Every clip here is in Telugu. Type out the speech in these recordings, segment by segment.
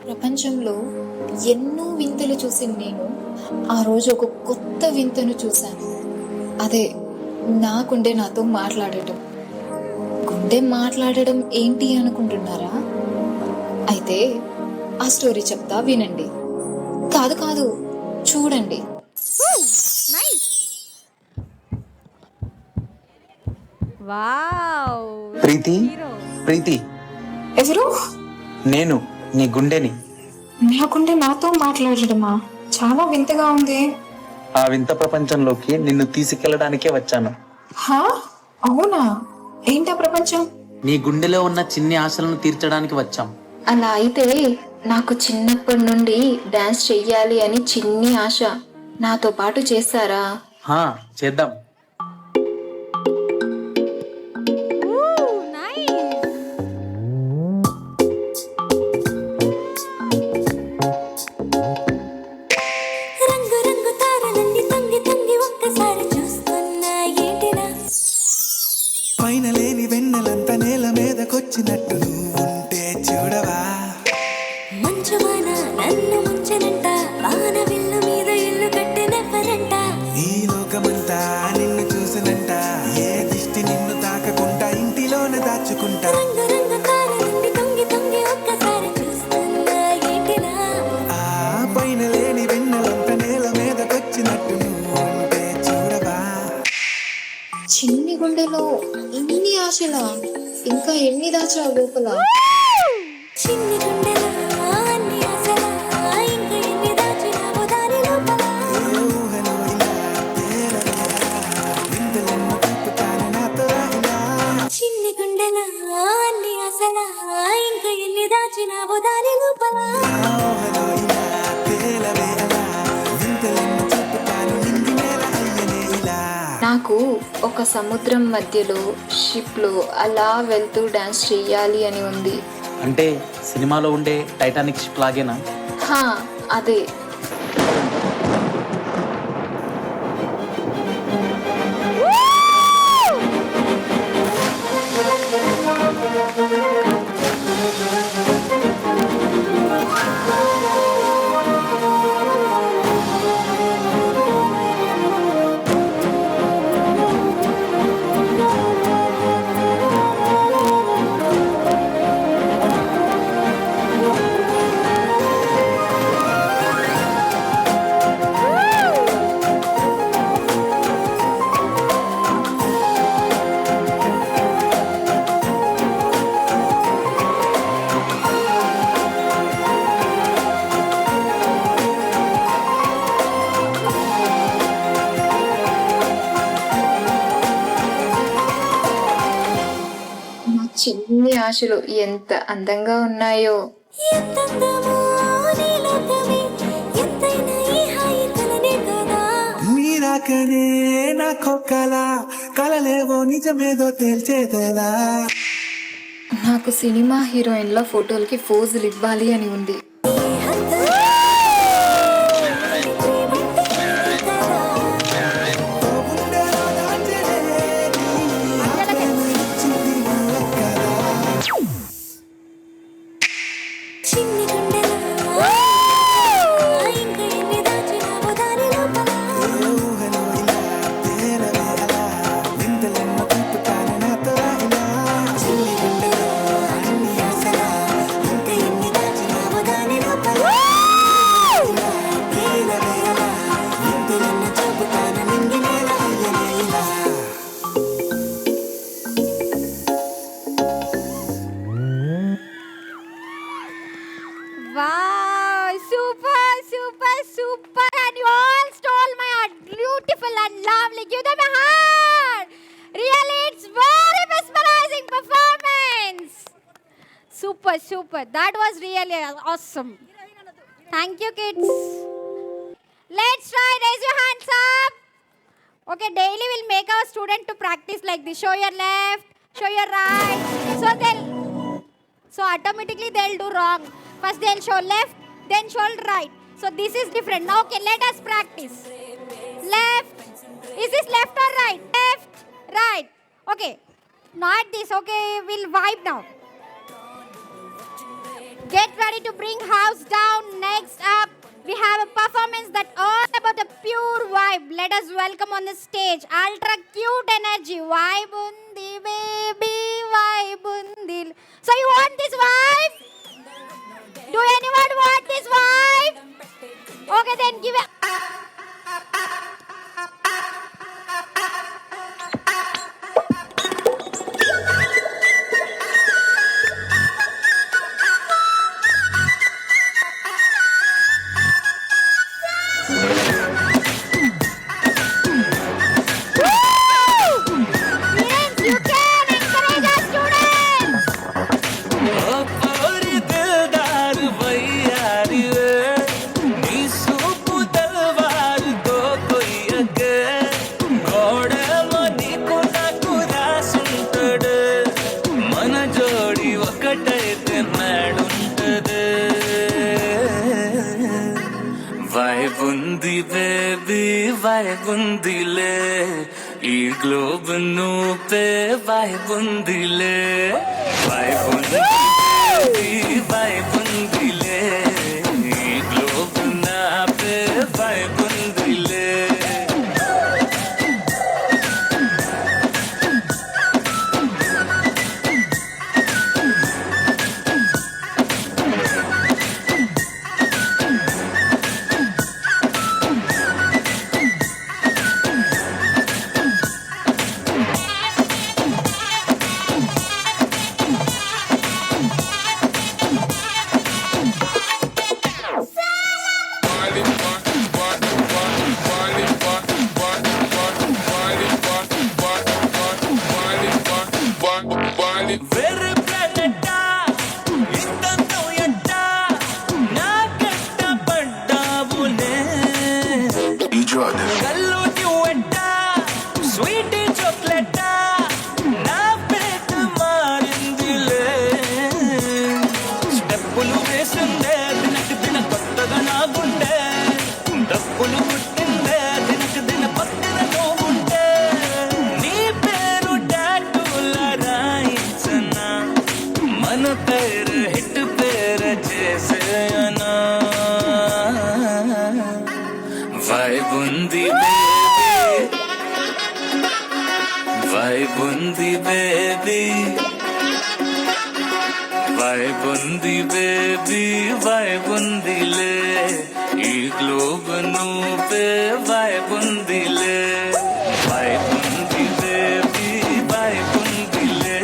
ప్రపంచంలో ఎన్నో వింతలు చూసిన నేను ఆ రోజు ఒక కొత్త వింతను చూశాను. అదే నా గుండె నాతో మాట్లాడటం. గుండె మాట్లాడడం ఏంటి అనుకుంటున్నారా? అయితే ఆ స్టోరీ చెప్తా, వినండి. కాదు కాదు, చూడండి. నైస్. వావ్. ప్రీతి, హీరో. ప్రీతి, ఎవరు? నేను నీ గుండెని. నా గుండె నాతో మాట్లాడటమా? చాలా వింతగా ఉంది. ఆ వింత ప్రపంచంలోకి నిన్ను తీసుకెళ్లడానికే వచ్చాను. హా, అవునా? ఏంటా ప్రపంచం? నీ గుండెలో ఉన్న చిన్ని ఆశలను తీర్చడానికి వచ్చాం. అలా అయితే నాకు చిన్నప్పటి నుండి డాన్స్ చెయ్యాలి అని చిన్ని ఆశ. నాతో పాటు చేస్తారా? హా, చేద్దాం. నైస్. రంగు రంగు తారలన్నీ తొంగి తొంగి ఒక్కసారి చూస్తున్నా ఏంటినా పైన లేని వెన్నెలంతా నేల మీదకొచ్చినట్టు నువ్వుంటే చూడవా. మంచువాన నన్ను ముంచెనంట వాన విల్లు మీద ఇల్లు కట్టినెవ్వరంట ఈ లోకమంతా నిన్ను చూసినంట ఏ దిష్టి నిన్ను తాకకుండా ఇంటిలోనే దాచుకుంటా. రంగు రంగు తారలన్నీ తొంగి తొంగి ఒక్కసారి చూస్తున్నా ఏంటినా ఆ పైన లేని వెన్నెలంతా నేల మీదకొచ్చినట్టు నువ్వుంటే చూడవా. చిన్ని గుండెలో ఇన్ని ఆశలా? ఇంకా ఎన్ని దాచావు లోపల? చిన్ని గుండెలా అన్ని ఆశలా ఇంకా ఎన్ని దాచినావో దాని లోపల ఏ ఊహలో ఇలా తేలవేలా వింతలెన్నో చూపుతాను నాతో ఇలా. చిన్ని గుండెలా అన్ని ఆశలా ఇంకా ఎన్ని దాచినావో దాని లోపల ఆ ఊహలో ఇలా తేలవేలా వింతలెన్నో చూపుతాను నింగి నేల అయ్యనే ఇలా. నాకు ఒక సముద్రం మధ్యలో షిప్ లో అలా వెళ్తూ డాన్స్ చెయ్యాలి అని ఉంది. అంటే సినిమాలో ఉండే టైటానిక్ షిప్ లాగేనా? హా, అదే. నా చిన్ని ఆశలు ఎంత అందంగా ఉన్నాయో. ఎంతందమో నీ లోకమే ఎంతైనా ఈ హాయి కలనే కదా మీరాకనే నాకొక్కల కలలేవో నిజమేదో తేల్చేదేలా. నాకు సినిమా హీరోయిన్ల ఫోటోలకి ఫోజులు ఇవ్వాలి అని ఉంది. ఓ గుండెలో దాచెనే నీ ప్రేమ ఇచ్చింది నువ్వెక్కడా. చిన్ని గుండెలా ఇంకా ఎన్ని దాచినావో దాని లోపల ఏ ఊహలో ఇలా తేలవేలా వింతలెన్నో చూపుతాను నాతో ఇలా. చిన్ని గుండెలో అన్ని ఆశలా ఇంకా ఎన్ని దాచినావో దాని లోపల ఇలా తేలవేలా వింతలెన్నో చూపుతాను నింగి నేల అయ్యనే ఇలా Wow, super, super, super, and you all stole my heart. Beautiful and lovely. Give them a hand. Really, it's very mesmerizing performance. Super, super. That was really awesome. Thank you, kids. Let's try. Raise your hands up. Okay, daily we'll make our student to practice like this. Show your left, show your right. So automatically they'll do wrong. First they'll show left, then show right. So this is different. Now okay, let us practice. Left. Is this left or right? Left, right. Okay. Not this. Okay, we'll vibe now. Get ready to bring house down. Next up, we have a performance that all about a pure vibe. Let us welcome on the stage ultra cute energy. Vibe undi baby, vibe undi. So you want this vibe? Do anyone want this vibe? Okay, then give it. Students, you can encourage our students. ओ पोरी दिलदार वैयारी वे नी सूपु तलवार तो कोई अगे गोड़े मनी कुनाकु रासुंटडे मन जोड़ी ఒకటైతే మేడుంటదే వైబ్ ఉంది బేబీ వైబ్ ఉందిలే ఈ గ్లోబ్ నువ్వే వైబ్ ఉందిలే వైబ్ ఉంది బేబీ వైబ్ ఉందిలే ఈ గ్లోబ్ నాపే వైబ్ ఉందిలే వేరే ప్లానెటా ఇదంతా ఎట్టా నా కట్ట పడ్డావులే కల్లు డ్యూయెట్టా స్వీట్ చాక్లెటా నా పేట మారిందిలే స్టెప్పులు వేసిందే దినకు దిన కొత్తగా నా గుండె డప్పులు పుట్టిందే దినకు దిన పక్కన నువ్వుంటే నీ పేరు టాటూల రాయించనా మన పేరు హిట్ పేరు చేసేయనా వైబ్ ఉంది బేబీ వైబ్ ఉంది బేబీ వైబ్ ఉంది బేబీ వైబ్ ఉందిలే ఈ గ్లోబ్ నువ్వే వైబ్ ఉందిలే వైబ్ ఉంది బేబీ వైబ్ ఉందిలే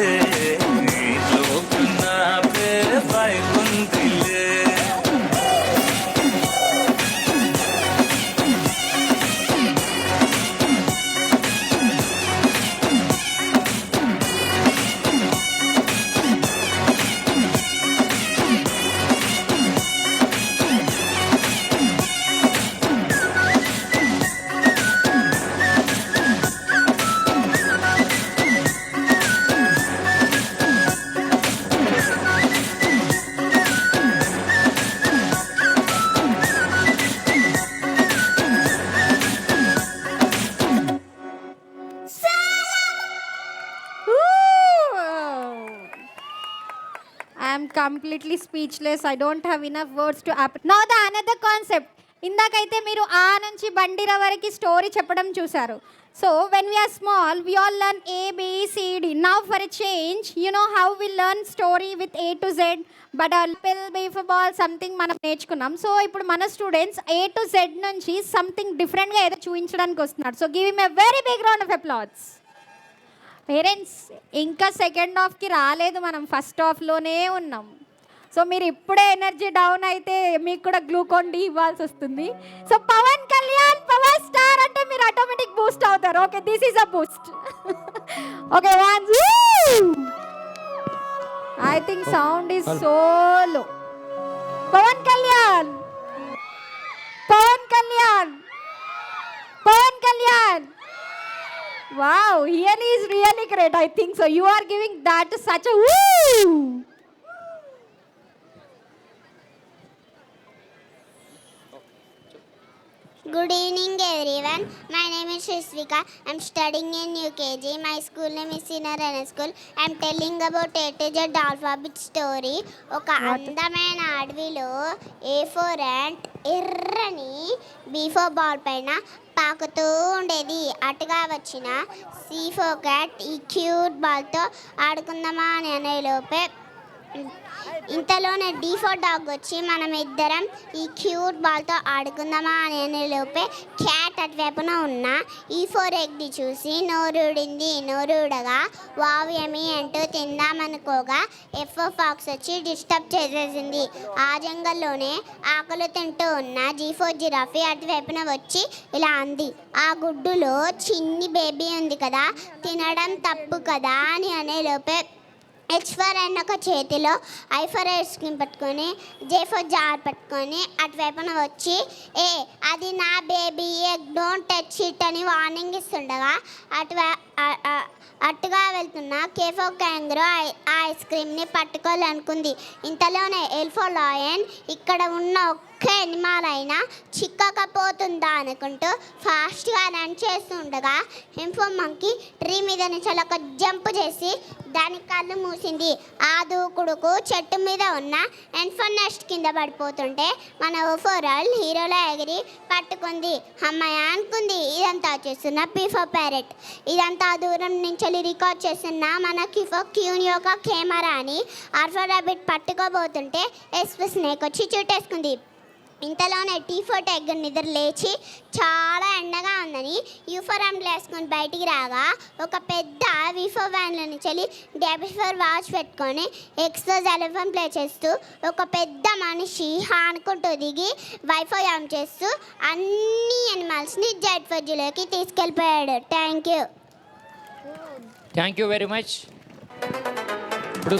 ఈ గ్లోబ్ నాపే వైబ్ ఉందిలే I am completely speechless. I don't have enough words to now the another concept. ఇందాకైతే మీరు ఆ నుంచి బండిరా వరకు స్టోరీ చెప్పడం చూసారు. So when we are small we all learn ABCD. Now for a change you know how we learn story with A to Z, but pill beef ball something మనం నేర్చుకున్నాం. సో ఇప్పుడు మన స్టూడెంట్స్ A to Z నుంచి సంథింగ్ డిఫరెంట్గా ఏదో చూపించడానికి వస్తున్నారు. So give him a very big round of applause. Parents ఇంకా సెకండ్ హాఫ్కి రాలేదు, మనం ఫస్ట్ హాఫ్లోనే ఉన్నాం. సో మీరు ఇప్పుడే ఎనర్జీ డౌన్ అయితే మీకు కూడా గ్లూకోన్ డి ఇవ్వాల్సి వస్తుంది. So Pawan Kalyan power star అంటే మీరు ఆటోమేటిక్ బూస్ట్ అవుతారు. Okay, this is a boost. Okay, I think sound is so low. Pawan Kalyan, Pawan Kalyan, Pawan Kalyan. Wow, Ian is really great. I think so. You are giving that such a woo. Good evening, everyone. My name is Shrishvika. I'm studying in UKG. My school name is Sinarana School. I'm telling about A to Z alphabet story. ఒక అందమైన అడవిలో A4 ant ఎర్రని B4 బాల్ పైన పాకుతూ ఉండేది. అటుగా వచ్చిన C4 క్యాట్ ఈ క్యూట్ బాల్తో ఆడుకుందామా అని అనేలోపే ఇంతలోనే D4 డాగ్ వచ్చి మనం ఇద్దరం ఈ క్యూట్ బాల్తో ఆడుకుందామా అని అనేలోపే క్యాట్ అటువైపున ఉన్న E4 ఎగ్ని చూసి నోరుడింది. నోరుడగా వావ్ యమీ అంటూ తిందామనుకోగా F4 ఫాక్స్ వచ్చి డిస్టర్బ్ చేసేసింది. ఆ జంగల్లోనే ఆకులు తింటూ ఉన్న G4 జిరాఫీ అటువైపున వచ్చి ఇలా అంది, ఆ గుడ్డులో చిన్ని బేబీ ఉంది కదా, తినడం తప్పు కదా అని అనేలోపే H4 అన్న ఒక చేతిలో I4 ఐస్ క్రీమ్ పట్టుకొని J4 జార్ పట్టుకొని అటువైపున వచ్చి అది నా baby egg, don't touch it అని వార్నింగ్ ఇస్తుండగా అటుగా వెళ్తున్న K4 క్యాంగరూ ఆ ఐస్ క్రీమ్ని పట్టుకోవాలనుకుంది. ఇంతలోనే L4 లయన్ ఇక్కడ ఉన్న ఒక్క ఎనిమల్ అయినా చిక్కకపోతుందా అనుకుంటూ ఫాస్ట్గా రన్ చేస్తుండగా M4 మంకీ ట్రీ మీద నుంచి ఒక జంప్ చేసి దాని కళ్ళు మూసింది. ఆ దూకుడుకు చెట్టు మీద ఉన్న N4 నెస్ట్ కింద పడిపోతుంటే మన ఓవరాల్ హీరోలా ఎగిరి పట్టుకుంది. అమ్మాయి అనుకుంది. ఇదంతా చేస్తున్న P4 ప్యారెట్. ఇదంతా దూరం నుంచి రికార్డ్ చేస్తున్న మన Q4 క్యూన్ యొక్క కెమెరాని R4 రాబిట్ పట్టుకోబోతుంటే SP స్నేక్ వచ్చి చుట్టేసుకుంది. ఇంతలోనే T4 ఎగ్ నిద్ర లేచి చాలా ఎండగా ఉందని U4 అంబ్లు వేసుకొని బయటికి రాగా ఒక పెద్ద V4 వ్యాన్ల నుంచి W4 వాచ్ పెట్టుకొని ఎక్స్తో జలఫన్ ప్లే చేస్తూ ఒక పెద్ద మనిషి అనుకుంటూ దిగి వైఫై ఆన్ చేస్తూ అన్ని యానిమల్స్ని Z4 జూలోకి తీసుకెళ్ళిపోయాడు. Thank you very much. ఇప్పుడు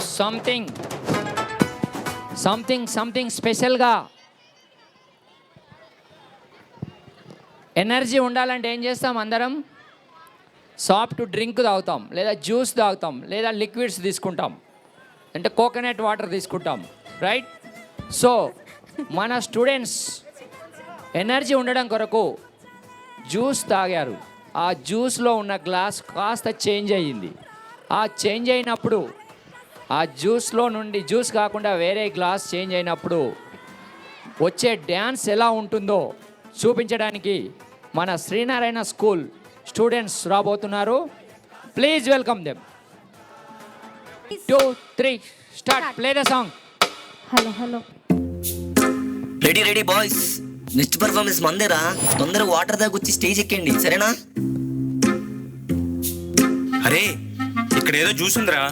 సంథింగ్ స్పెషల్గా ఎనర్జీ ఉండాలంటే ఏం చేస్తాం? అందరం సాఫ్ట్ డ్రింక్ తాగుతాం, లేదా జ్యూస్ తాగుతాం, లేదా లిక్విడ్స్ తీసుకుంటాం, అంటే కోకోనట్ వాటర్ తీసుకుంటాం, రైట్? సో మన స్టూడెంట్స్ ఎనర్జీ ఉండడం కొరకు జ్యూస్ తాగారు. ఆ జ్యూస్లో ఉన్న గ్లాస్ కాస్త చేంజ్ అయ్యింది. ఆ చేంజ్ అయినప్పుడు ఆ జ్యూస్లో నుండి జ్యూస్ కాకుండా వేరే గ్లాస్ చేంజ్ అయినప్పుడు వచ్చే డ్యాన్స్ ఎలా ఉంటుందో చూపించడానికి మన శ్రీనారాయణ స్కూల్ స్టూడెంట్స్ రాబోతున్నారు. Please welcome them. 2, 3 start. Play the song. Hello ready boys, next performance మందేరా. తొందరగా వాటర్ దాకా వచ్చి స్టేజ్ ఎక్కండి, సరేనా? అరే ఇక్కడ ఏదో జ్యూస్ ఉందిరా,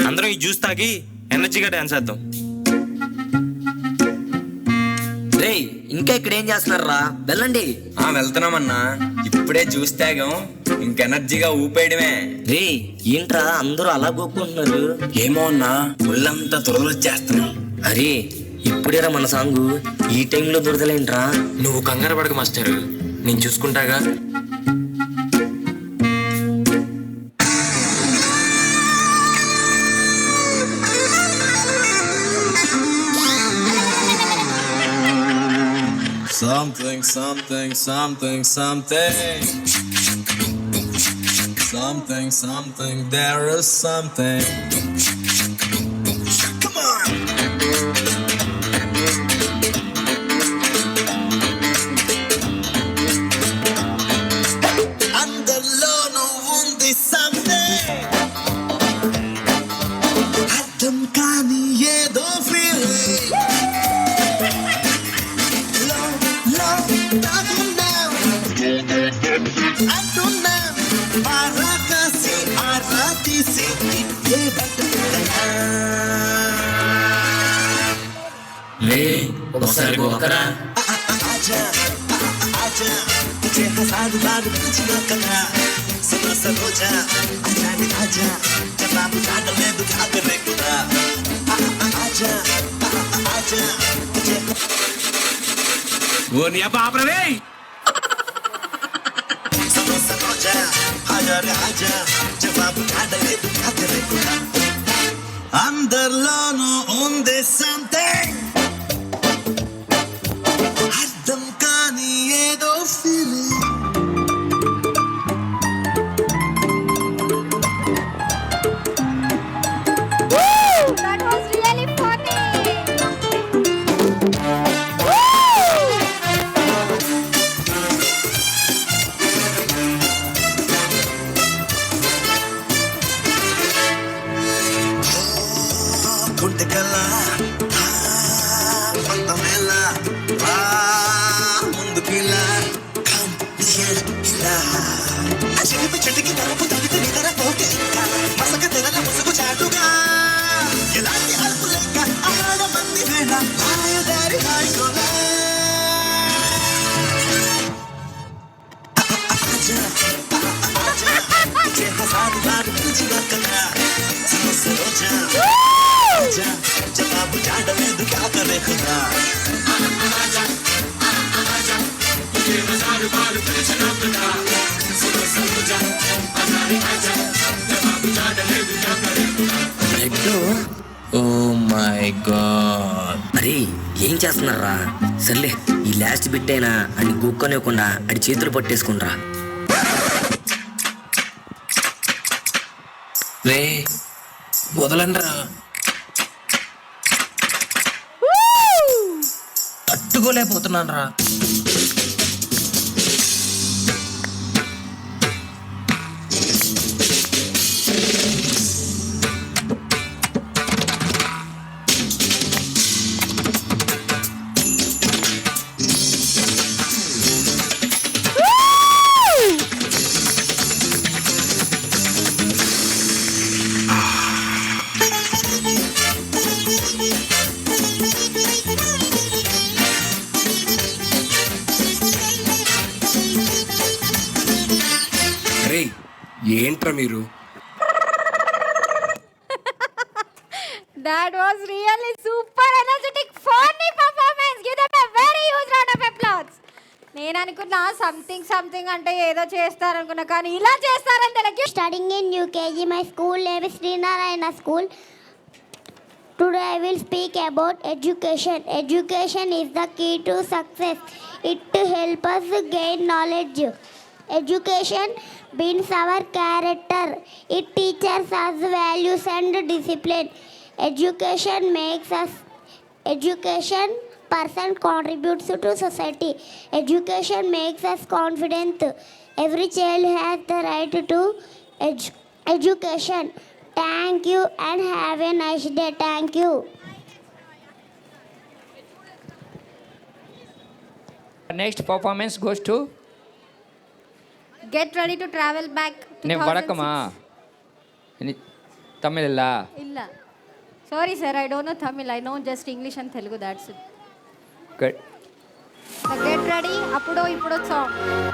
అందరం ఈ జ్యూస్ తాగి ఎనర్జీగా డాన్స్ చేద్దాం. రే ఇంకా ఇక్కడ ఏం చేస్తున్నారా? వెళ్ళండి. వెళ్తున్నామన్నా, ఇప్పుడే జ్యూస్ తాగాం, ఇంక ఎనర్జీగా ఊపేయడమే. రే ఏంట్రా అందరూ అలా గోక్కుంటున్నారు? ఏమో అన్నా, ఒళ్ళంతా త్వరలో వచ్చేస్తున్నాం. అరే ఇప్పుడేరా మన సాంగు, ఈ టైంలో దొరకలేంట్రా? నువ్వు కంగారు పడక మాస్టర్, నేను చూసుకుంటాగా. Something, something, something, something. Something, something, there is something. Come on! Andalo no undi something. Addam kani yedo feeling. ఒకసారి గోకరా. ఓ నీ అబ్బా ఆపరే. అందరిలోనూ ఉంది సంథింగ్, అర్థం కాని ఏదో ఫీల్. వేళ మాయదారి హాయికోలా హజారు బారు పూచిగా కదా సమస్య రోజా జవాబు జాడలేదు క్యా కరే ఖుదా ఓ మై గాడ్. అరే ఏం చేస్తున్నారా? సర్లే ఈ లాస్ట్ బిట్ అయినా అని గుక్కనివ్వకుండా అడి చేతులు పట్టేసుకుంటా. రే వదలండ్రా, తట్టుకోలేకపోతున్నాను రా. అరే ఏంట్రా మీరు? That was really super energetic, funny performance. Give them a very huge round of applause. నేను అనుకున్నా సంథింగ్ అంటే ఏదో చేస్తారనుకున్నా, కానీ ఇలా చేస్తారని తెలియదు. Studying in UKG, my school name is Srinarayana School. Today I will speak about education. Education is the key to success. It helps us gain knowledge. Education builds our character. It teaches us values and discipline. Education person contributes to society. Education makes us confident. Every child has the right to education. Thank you and have a nice day. Thank you. Next performance goes to Get ready to travel back. నేను వడకమా తమిళ ಇಲ್ಲ. Sorry sir, I don't know Tamil. I know just English and Telugu, that's it. Good. Get ready, appudo ippudo song.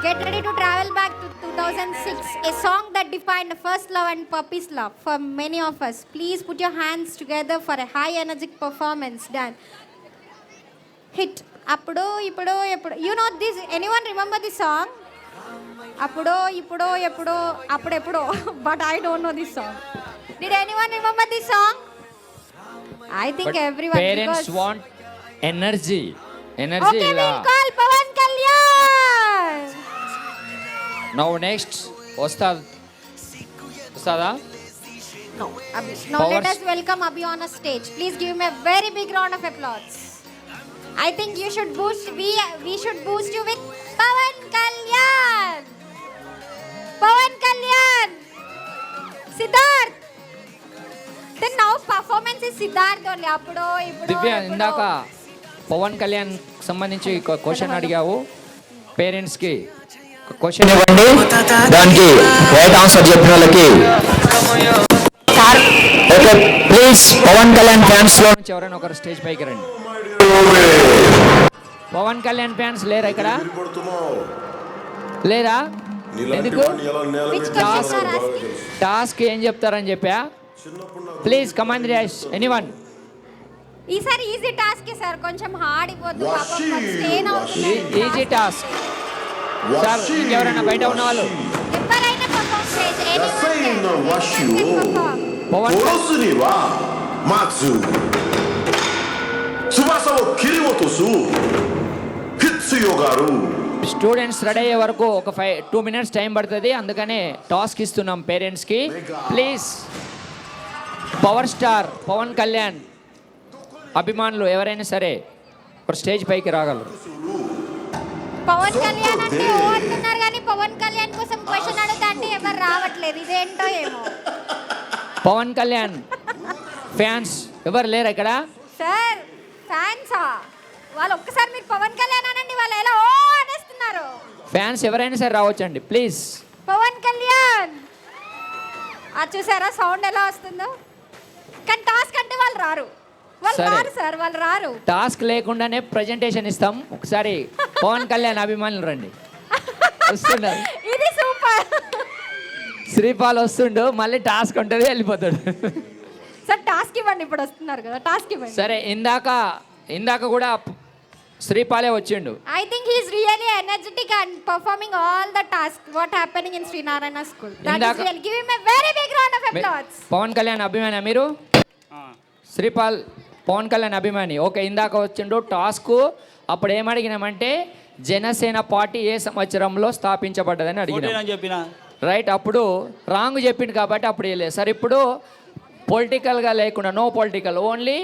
Get ready to travel back to 2006, a song that defined first love and puppy's love for many of us. Please put your hands together for a high energetic performance. Done. Hit. Appudo ippudo eppudo. You know this? Anyone remember this song? Appudo ippudo eppudo appudo. But I don't know this song. Did anyone remember this song? I think everyone. Parents want energy Okay, we'll call Pawan Kalyan. Now next వస్తాదా? No, Abhi. Now let us welcome Abhi on a stage. Please give him a very big round of applause. I think you should boost. We should boost you with Pawan Kalyan. Pawan Kalyan. Siddharth. Then now performance is Siddharth only. Appudo దివ్య ఇందాక పవన్ కళ్యాణ్ సంబంధించి క్వశ్చన్ అడిగావు. పేరెంట్స్కి క్వశ్చన్ ఇవ్వండి, దానికి రైట్ ఆన్సర్ చెప్పిన వాళ్ళకి okay. Please Pawan Kalyan fans లో నుంచి ఎవరైనా ఒకరు స్టేజ్ పైకి రండి. పవన్ కళ్యాణ్ ఫ్యాన్స్ లేరా ఇక్కడ? లేరా? ఎందుకు? టాస్క్ ఏం చెప్తారని చెప్పా. Please command rice anyone. ఈసారి ఈజీ టాస్క్ సార్, కొంచెం హార్డ్ ఇవ్వద్దు పాపం, స్ట్రెయిన్ అవుతుంది. Easy task sir. ఇంకెవరైనా బయట ఉన్న వాళ్ళు ఎవరైనా పర్ఫామ్ చేయొచ్చు. పవన్ స్టూడెంట్స్ రెడీ అయ్యే వరకు ఒక 2 minutes టైం పడుతుంది, అందుకనే టాస్క్ ఇస్తున్నాం పేరెంట్స్కి. Please power star Pawan Kalyan అభిమానులు ఎవరైనా సరే ఒక స్టేజ్ పైకి రాగలరు. పవన్ కళ్యాణ్ అంటే ఓ అంటున్నారు, కానీ పవన్ కళ్యాణ్ కోసం క్వశ్చన్ అడుగుతా అంటే ఎవరు రావట్లేదు. ఇదేంటో ఏమో. పవన్ కళ్యాణ్ ఫ్యాన్స్ ఎవరు లేరు ఇక్కడ? సార్ ఫ్యాన్సా? వాళ్ళు ఒక్కసారి మీరు పవన్ కళ్యాణ్ అనండి, వాళ్ళు ఎలా ఓ అనేస్తున్నారు. ఫ్యాన్స్ ఎవరైనా సరే రావచ్చండి ప్లీజ్. పవన్ కళ్యాణ్ అది చూసారా సౌండ్ ఎలా వస్తుందో? కానీ టాస్క్ అంటే వాళ్ళు రారు. వాళ్ళు సరే. రారు సార్, వాళ్ళు రారు. టాస్క్ లేకుండానే ప్రజెంటేషన్ ఇస్తాం. ఒకసారి పవన్ కళ్యాణ్ అభిమానులు రండి. వస్తున్నారు. ఇది సూపర్. శ్రీపాల్ వస్తుండు, మళ్ళీ టాస్క్ ఉంటుంది, వెళ్ళిపోతాడు. సార్ టాస్క్ ఇవ్వండి, ఇప్పుడు వస్తున్నారు కదా, టాస్క్ ఇవ్వండి. సరే, ఇందాక కూడా శ్రీపాలే వచ్చిండు. I think he is really energetic and performing all the tasks what happening in Sri Narayana School. That is Indaka- real. Give him a very big round of applause. Pawan Kalyan అభిమాని మీరు? శ్రీపాల్ పవన్ కళ్యాణ్ అభిమాని. ఓకే, ఇందాక వచ్చిండు టాస్క్. అప్పుడు ఏమడిగినామంటే జనసేన పార్టీ ఏ సంవత్సరంలో స్థాపించబడ్డదని అడిగినాం. రైట్, అప్పుడు రాంగ్ చెప్పిండు కాబట్టి అప్పుడు వెళ్ళలేదు. సార్ ఇప్పుడు పొలిటికల్గా లేకుండా, నో పొలిటికల్, ఓన్లీ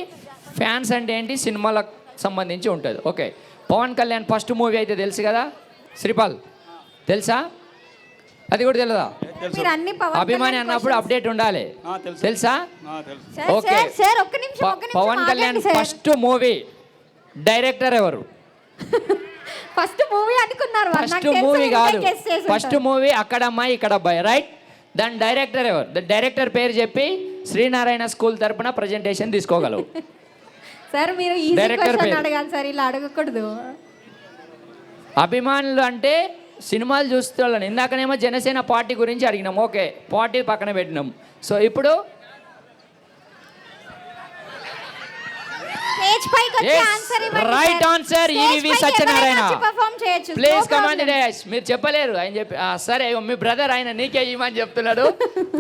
ఫ్యాన్స్ అంటే ఏంటి, సినిమాలకు సంబంధించి ఉంటుంది. Okay, Pawan Kalyan first movie అయితే తెలుసు కదా శ్రీపాల్, తెలుసా? అది కూడా తెలియదా? మీరు అన్ని పవన్ అభిమాని కళ్యాణ్ అన్నప్పుడు questions- అప్డేట్ ఉండాలి, తెలుసా? Sir, okay. సార్, సార్, ఒక్క నిమిషం, ఒక్క నిమిషం పవన్ కళ్యాణ్ ఆగండి సార్. ఫస్ట్ మూవీ డైరెక్టర్ ఎవరు? ఫస్ట్ మూవీ అనుకున్నారు వాళ్ళు. ఫస్ట్ నాకు తెలుసు, మూవీ మీరే కాదు, guess చేసి ఫస్ట్ ఉంటారు. మూవీ అక్కడ అమ్మాయి ఇక్కడ అబ్బాయి, రైట్? దాని డైరెక్టర్ ఎవరు? ద డైరెక్టర్ పేరు చెప్పి శ్రీనారాయణ స్కూల్ తరపున ప్రజెంటేషన్ తీసుకోగలవు. సార్ మీరు ఈజీ డైరెక్టర్ క్వశ్చన్ పేరు. అడగాలి సార్, ఇలా అడగకూడదు. అభిమానులు అంటే సినిమాలు చూస్తున్నాను. ఇందాకనేమో జనసేన పార్టీ గురించి అడిగినాం. ఓకే, పార్టీ పక్కన పెట్టినాం. సో ఇప్పుడు స్టేజ్ పైకి వచ్చి Yes, ఆన్సర్ ఇవ్వండి. right answer, EVV Satyanarayana. Perform చేయొచ్చు. Please come on dais. మీరు చెప్పలేరు ఆయన చెప్పి. సరే, మీ బ్రదర్ ఆయన నీకే ఇవ్వమని చెప్తున్నాడు.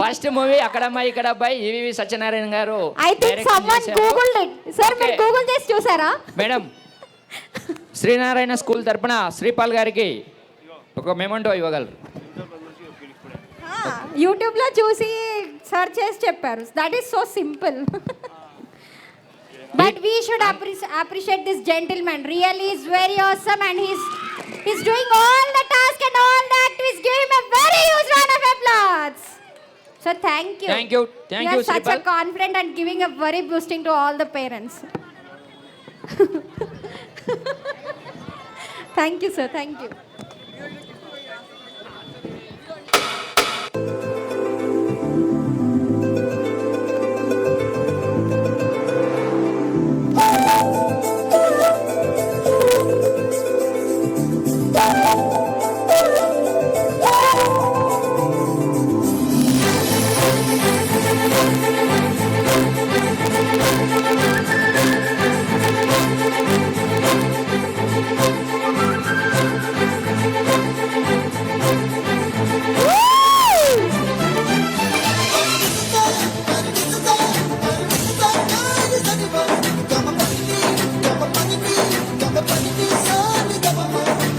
ఫస్ట్ మూవీ అక్కడ అమ్మాయి ఇక్కడ అబ్బాయి, ఈవీవి సత్యనారాయణ గారు ఐ థింక్ direction సమ్వన్ చేశారు. Googled it. సార్ మీరు Okay. గూగుల్ చేసి చూసారా? మేడం, శ్రీనారాయణ స్కూల్ తరపున శ్రీపాల్ గారికి ఒక మెమంటో ఇవ్వగలరు. యూట్యూబ్ లో చూసి సర్చ్ చేసి చెప్పారు. That is so simple. But we should appreciate this gentleman. Really is very awesome and he's doing all the task and all the activities. Give him a very huge round of applause. So thank you. Thank you. Thank you you, are such a Sripal. confident and giving a very boosting to all the parents. Thank you, sir. Thank you.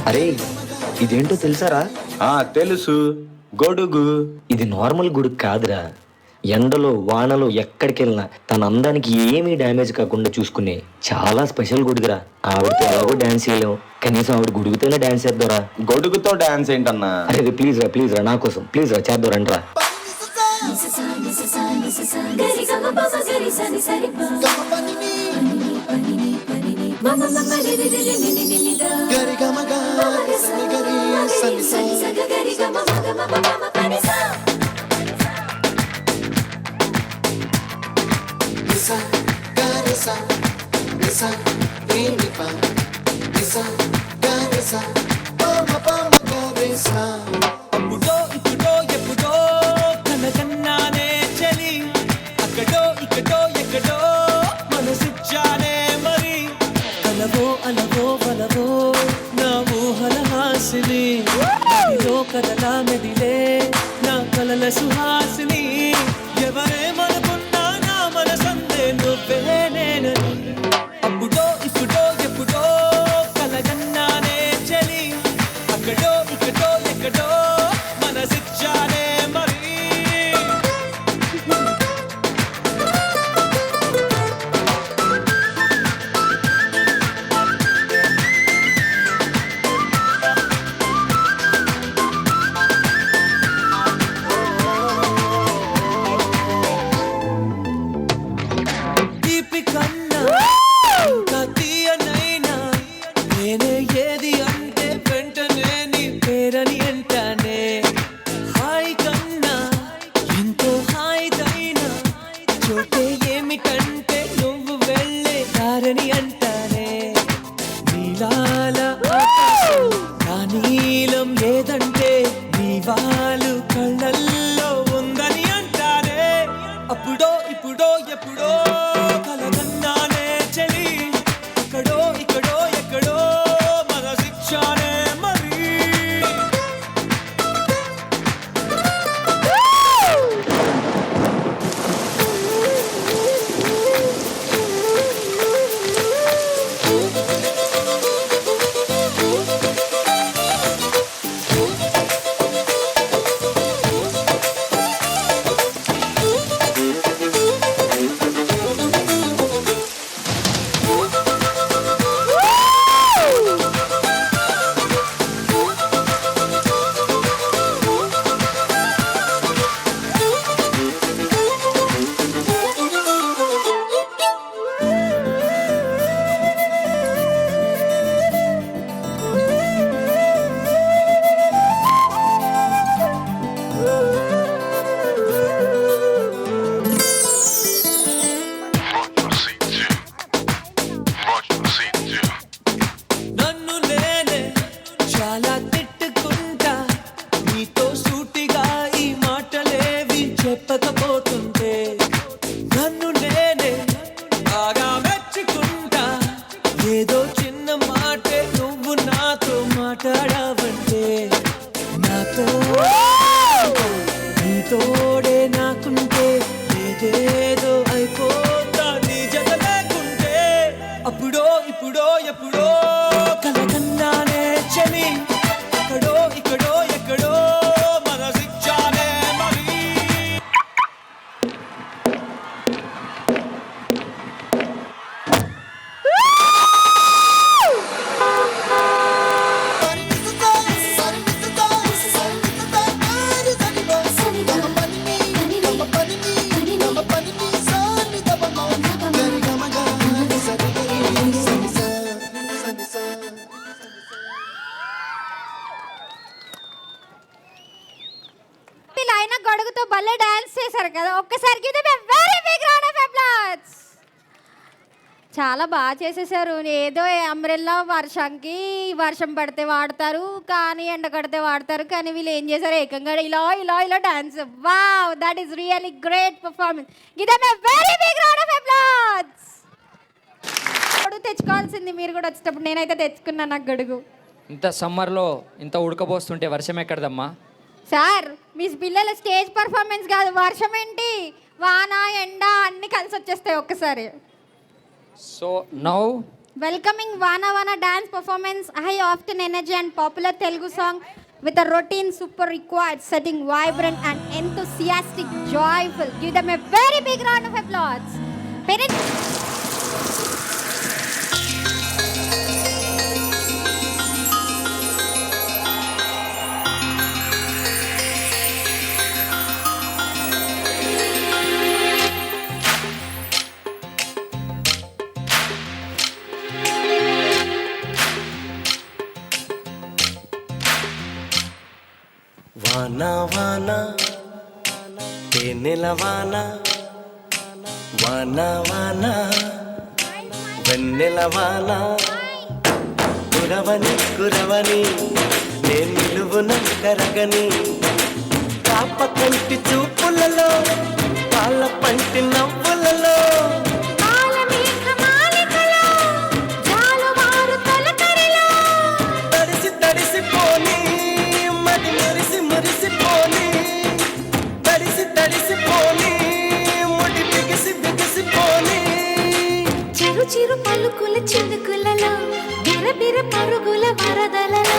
అరే ఇదేంటో తెలుసారా? తెలుసు, గొడుగు. ఇది నార్మల్ గుడి కాదురా. ఎండలో వానలో ఎక్కడికి వెళ్ళినా తన అందానికి ఏమీ డ్యామేజ్ కాకుండా చూసుకునే చాలా స్పెషల్ గుడిదిరా. ఆవిడతో ఎలాగో డాన్స్ చేయలేం, కనీసం ఆవిడ గుడిగితేనే డాన్స్ చేద్దారా. గొడుగుతో డాన్స్ ఏంటన్నా? అరే ప్లీజ్ రా నా కోసం, ప్లీజ్ రా చేద్దాం రండి రా. అప్పుడో ఇప్పుడో ఎప్పుడో కనకన్నానే చలి, అక్కడో ఇక్కడో ఎక్కడో మనసిచ్చానే మరి. కలవో అలవో బలవో నా ఊహల హాసిని, నదిలో కదలా మెదిలే నా కలల సుహాసిని. ఎవరేమనుకున్నా నా మనసందే నువ్వే నేనని. అప్పుడో ఇప్పుడో ఎప్పుడో కలగన్నానే చలి, అక్కడో ఇక్కడో ఎక్కడో మనసిచ్చానే మరి. నీలాల ఆకాశం నా నీలం ఏదంటే నీ వాళ్ళు కళ్ళల్లో ఉందని అంటారే అప్పుడో ఇప్పుడో ఎప్పుడో కలగన్నానే చలి అక్కడో ఇక్కడో ఎక్కడో మన శిక్షానే మరి నన్ను నేనే చాలా తిట్టుకుంటా నీతో సూటిగా ఈ మాటలేవి చెప్పకపోతుంటే నన్ను నేనే బాగా మెచ్చుకుంటా ఏదో చిన్న మాటే నువ్వు నాతో మాట్లాడావంటే నాతో నీతోడే నాకుంటే ఏదేదో అయిపోతా నీ జత లేకుంటే అప్పుడో ఇప్పుడో ఎప్పుడో కలగన్నానే చలి అక్కడో ఇక్కడో ఎక్కడో మన శిక్షానే మరి వీళ్ళైనా గొడుగుతో భలే డాన్స్ చేశారు కదా ఒక్కసారి give them a very big round of applause. చాలా బాగా చేసేసారు. ఏదో అంబ్రెల్లా వర్షంకి వర్షం పడితే వాడతారు కానీ ఎండ కడితే వాడతారు కానీ వీళ్ళు ఏం చేశారు ఏకంగా ఇలా ఇలా ఇలా dance. Wow, that is really great performance. Give them a very big round of applause. గొడుగు తెచ్చుకోవాల్సింది మీరు కూడా వచ్చేటప్పుడు. నేనైతే తెచ్చుకున్నాను నాకు గొడుగు. ఇంత సమ్మర్లో ఇంత ఉడకపోస్తుంటే వర్షం ఎక్కడదమ్మా? సార్ మీ పిల్లల స్టేజ్ పర్ఫార్మెన్స్ కాదు, వర్షం ఏంటి వాన ఎండ అన్ని కలిసి వచ్చేస్తాయి ఒక్కసారి. సో నౌ వెల్కమింగ్ వానా వానా dance performance, high often energy and popular Telugu song with a routine super required setting vibrant and enthusiastic joyful. Give them a very big round of applause. Parents. వానా వానా తేనెల వానా వానా వానా వెన్నెల వానా కురవని కురవని నేను నిలువున కరగని కాప కంటి చూపులలో పాల పంటి నవ్వులలో తడిసి తడిసిపోని మది మురిసి మురిసిపోని తడిసి తడిసిపోని ముడి బిగిసి బిగిసిపోని చిరు చిరు పలుకుల చినుకులలో బిరబిర పరుగుల వరదలలో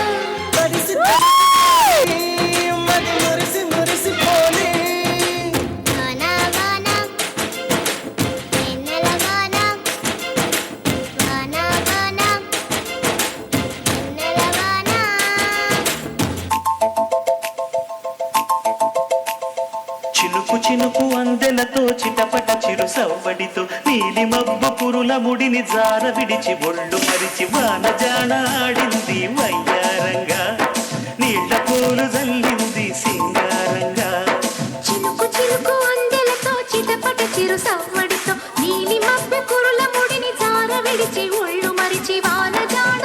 తడిసి మది మురిసి మురిసిపోని వానా వానా వెన్నెల వానా వానా వానా వెన్నెల వానా. చినుకు చినుకు అందెలతో చిటపట చిరు సవ్వడితో నీలి మబ్బు పురుల ముడిని జార విడిచి ఒళ్ళు మరిచి వాన జాణ ఆడింది వయ్యారంగా నీళ్ల పూలు జల్లింది సింగారంగా. చినుకు చినుకు అందెలతో చిటపట చిరు సవ్వడితో నీలి మబ్బె కురుల ముడిని జార విడిచి ఒళ్ళు మరిచి వాన జాడ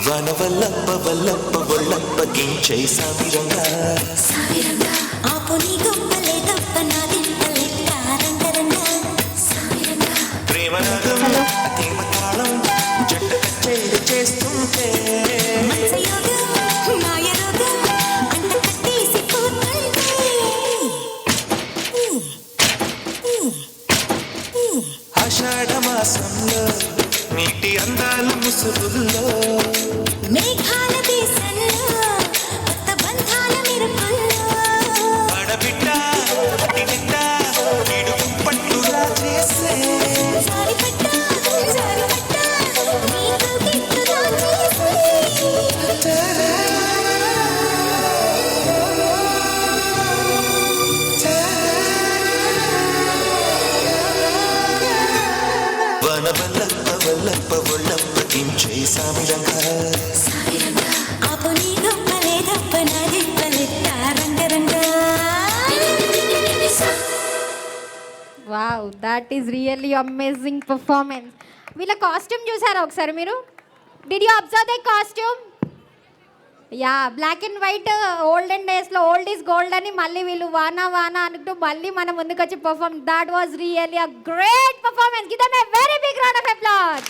వన వల్లప్ప వల్లప్ప వల్లప్ప గించై సామిరంగా ఆపు నీ గొప్పలే గొప్ప నాదింపలే రంగరంగ ప్రేమ రాగం ప్రేమ తాళం జట్ట కచేరి చేస్తుంటే మత్స్యయోగం మాయ రోగం అంత కట్టేసి పోతుంటే ఆషాఢ మాసంలో నీటి అందాలు ముసుగుల్లో మేఘాల దేశంలో కొత్త బంధాల మెరుపుల్లో ఆడబిడ్డ పట్టినిట్ట ఇడుగు పట్టులా చేసే జారిపడ్డా నీకు గిట్టుగా చేసే వన వల్లప్ప వల్లప్ప వల్లప్ప గించై సామిరంగా ఆపు నీ గొప్పలే గొప్ప నాదింపలే రంగరంగ wow that is really amazing performance. వీళ్ళ కాస్ట్యూమ్ చూసారా ఒకసారి మీరు? Did you observe the costume? Yeah, black and white olden డేస్లో ఓల్డ్ ఈజ్ గోల్డ్ అని మళ్ళీ వీళ్ళు వానా వానా అనుకుంటూ మళ్ళీ మన ముందుకు వచ్చి perform. That was really a great performance. Give them a very big round of applause.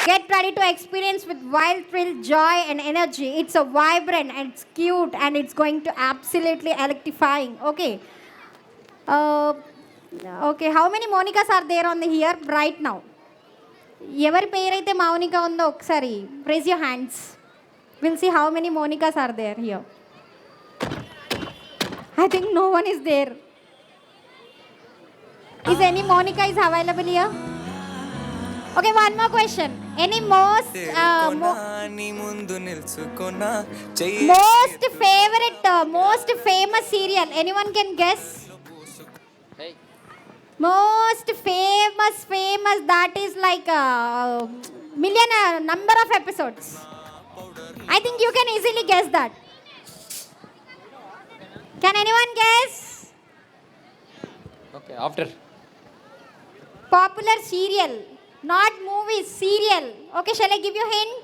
Get ready to experience with wild thrill, joy and energy. It's a vibrant and it's cute and it's going to absolutely electrifying. Okay. Okay, how many Monikas are there on the here right now? ఎవరి పేరైతే మౌనిక ఉందో ఒకసారి raise your hands. We'll see how many Monikas are there here. I think no one is there. Is any Monica is available here? Okay, one more question. Any most most favorite most famous serial? Anyone can guess? Most famous that is like a million number of episodes. I think you can easily guess that. Can anyone guess? Okay, after. Popular serial, not movies, serial. Okay, shall I give you a hint?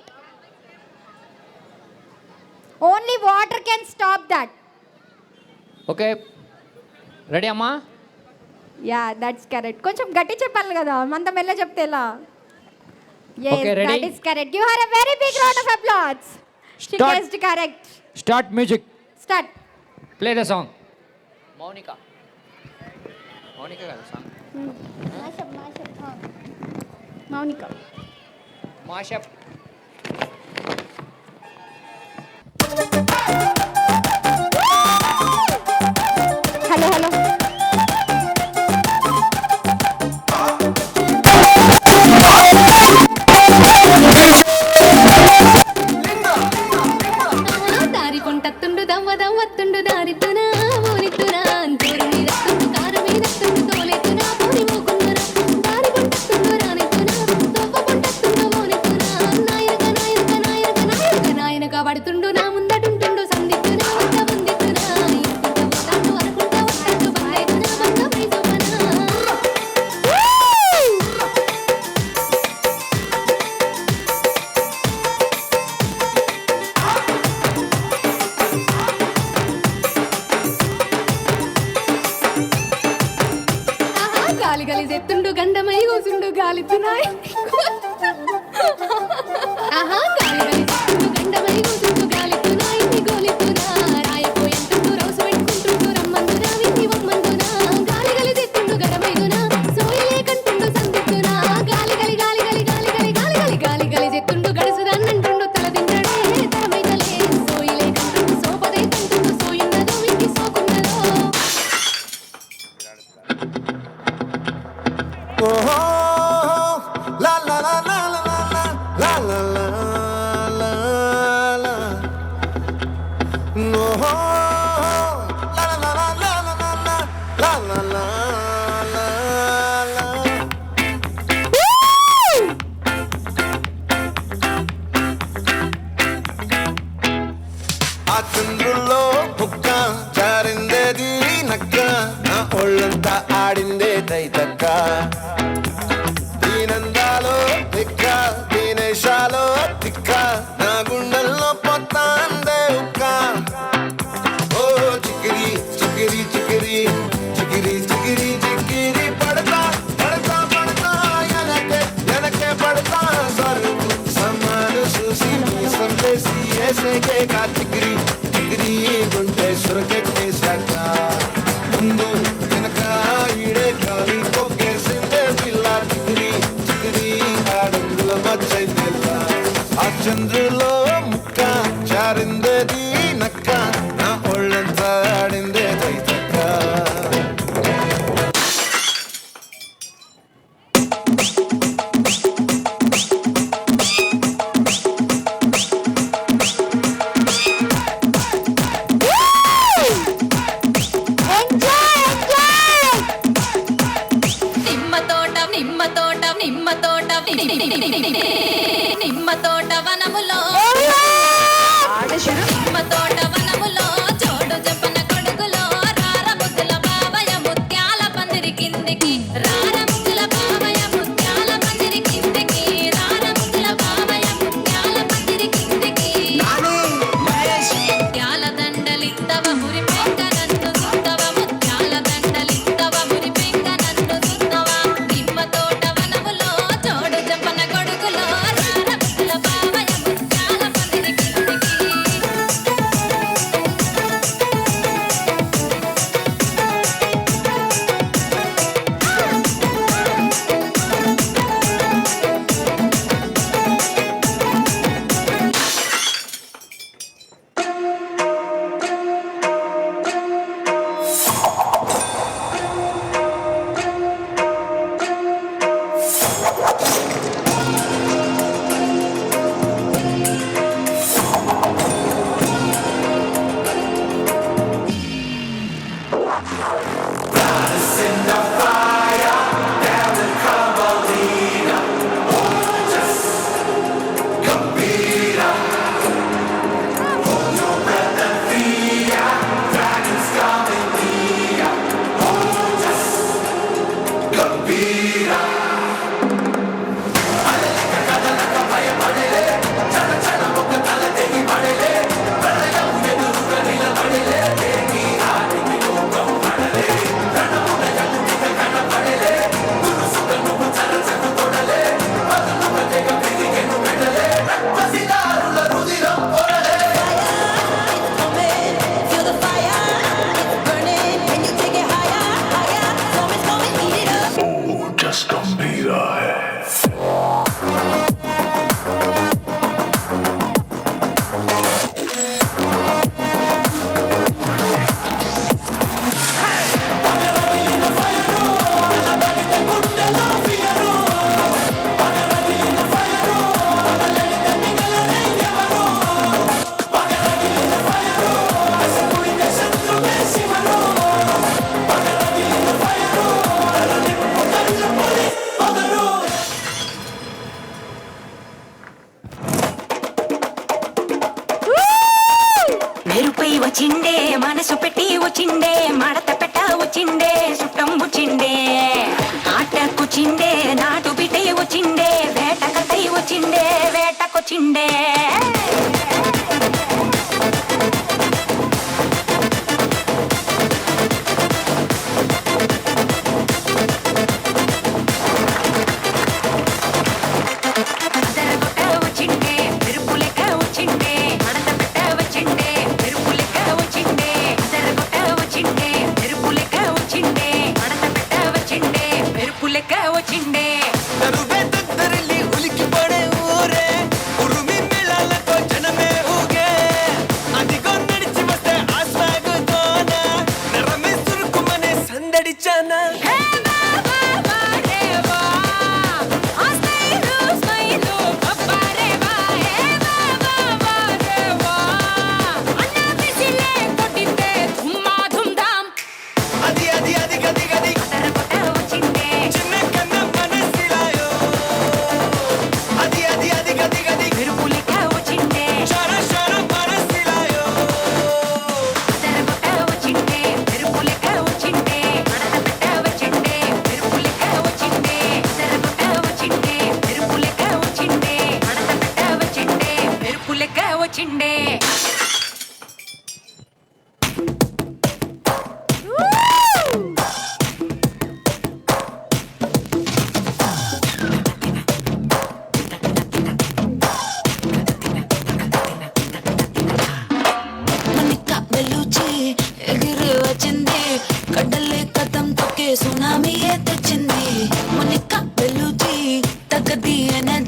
Only water can stop that. Okay. Ready, Amma? Yeah, that's correct. కొంచెం గట్టి చెప్పాలి కదా, అంత మెల్ల చెప్తే ఎలా? Yes, Okay, ready? that is correct. Give her a very big round of applause. She Start. guessed correct. Start music. Start. Play the song. Monica. Monica కదా song. Monica. Mashup. Hello, hello. దారి కొంటత్తుండు దమ్మ దమ్మత్తుండు దారితునా ఊరితునా అంతూరు మీదత్తుండు కారు మీదత్తుండు తోలెతునా పోని మోకుండునా దారి కొంటత్తుండు రానితునా తొవ్వ కొంటత్తుండు మోనితునా కేక చిగిరి చిగిరి గుంటే సురకెట్టేశాక ముందు వెనక ఈడే కాలి కొక్కేసిందే పిల్ల చిగిరి చిగిరి ఆడంగుల మచ్చైందేళ్ళ ఆ చంద్రులో ముక్క చారిందేది నక్క నా ఒళ్ళంతా ఆడిందే దైతక్క నిమ్మ తోట వనములో నిమ్మ తోట వనములో చోడు చెప్పన కొడుకులో రార ముద్దుల బావయ ముత్యాల పందిరి కిందికి రార ముద్దుల బావయ ముత్యాల పందిరి కిందికి రార ముద్దుల బావయ ముత్యాల పందిరి కిందికి ముత్యాల దండలిత్తవ మురి పెంక నన్ను సుత్తవ ముత్యాల దండలిత్తవ మురి పెంక నన్ను సుత్తవ నిమ్మ తోట వనములో చోడు చెప్పన కొడుకులో రార ముద్దుల బావయ ముత్యాల పందిరి కిందికి మెరుపై వచ్చిండే మనసు పెట్టి వచ్చిండే మడత పెట్ట వచ్చిండే సుట్టం వచ్చిండే ఆటకొచ్చిండే నాటు బిడ్డ వచ్చిండే వేటకై వచ్చిండే వేటకొచ్చిండే వచ్చిండే మెరుపు లెక్క వచ్చిండే మడత పెట్ట వచ్చిండే మెరుపు లెక్క వచ్చిండే జరగొట్ట వచ్చిండే మెరుపు లెక్క వచ్చిండే మడత పెట్ట వచ్చిండే మెరుపు లెక్క వచ్చిండే ఉలికి పడే ఊరే ఉరుమి మేళాలతో జనమే ఊగే అదిగో నడిచి వస్తే ఆ స్వాగుతోన నరమే సురుకుమనే సందడిచానా హే బాబా రేవా ఆ స్మైలు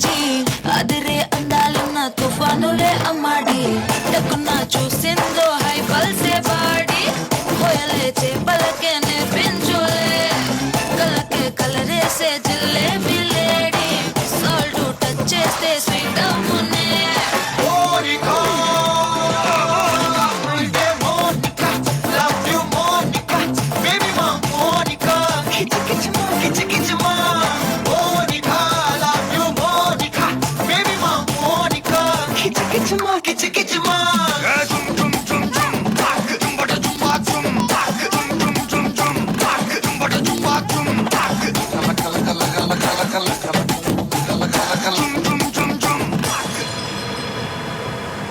బుజ్జి అదిరే అందాలున్న తుఫానులే అమ్మాడి డక్కున్నా చూసిందో హై పల్సే బాడి హోయలే చేపలకే నేర్పించులే కలకే కలరేసే జిల్లేబి లేడి సాల్ట్ టచ్ చేస్తే స్వీట్ అమ్మునే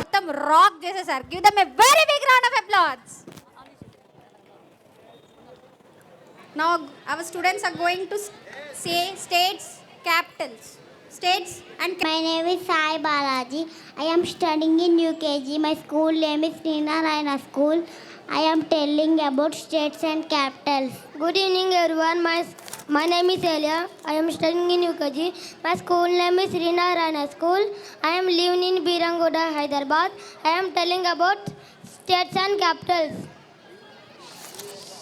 మొత్తం రాక్ చేసేసారు. Give them a very big round of applause. Now our students are going to say states capitals. States and My name is Sai Balaji. I am studying in UKG. My school name is Srinarayana School. I am telling about states and capitals. Good evening everyone. My name is Elia. I am studying in UKG. My school name is Srinarayana School. I am living in Birangoda, Hyderabad. I am telling about states and capitals.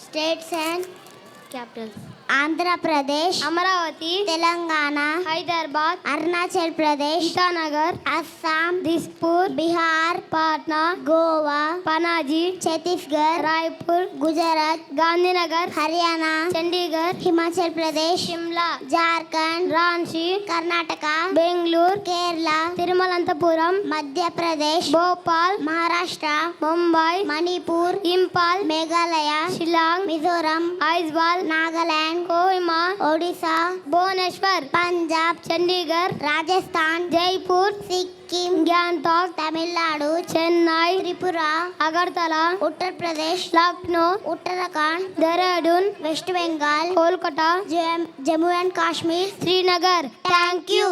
States and capitals. Andhra Pradesh, Amaravati, Telangana, Hyderabad, Arunachal Pradesh, Itanagar, Assam, Dispur, Bihar, Patna, Goa, Panaji, Chhattisgarh, Raipur, Gujarat, Gandhinagar, Haryana, Chandigarh, Himachal Pradesh, Shimla, Jharkhand, Ranchi, Karnataka, Bangalore, Kerala, Tiruvananthapuram, Madhya Pradesh, Bhopal, Maharashtra, Mumbai, Manipur, Impal, Meghalaya, Shillong, Mizoram, Aizawl, Nagaland, Kohima, Odisha, Bhubaneswar, Punjab, Chandigarh, Rajasthan, Jaipur, Sikkim, Gangtok, Tamil Nadu, Chennai, Tripura, Agartala, Uttar Pradesh, Lucknow, Uttarakhand, Dehradun, West Bengal, Kolkata, Jammu and Kashmir, Srinagar. Thank you.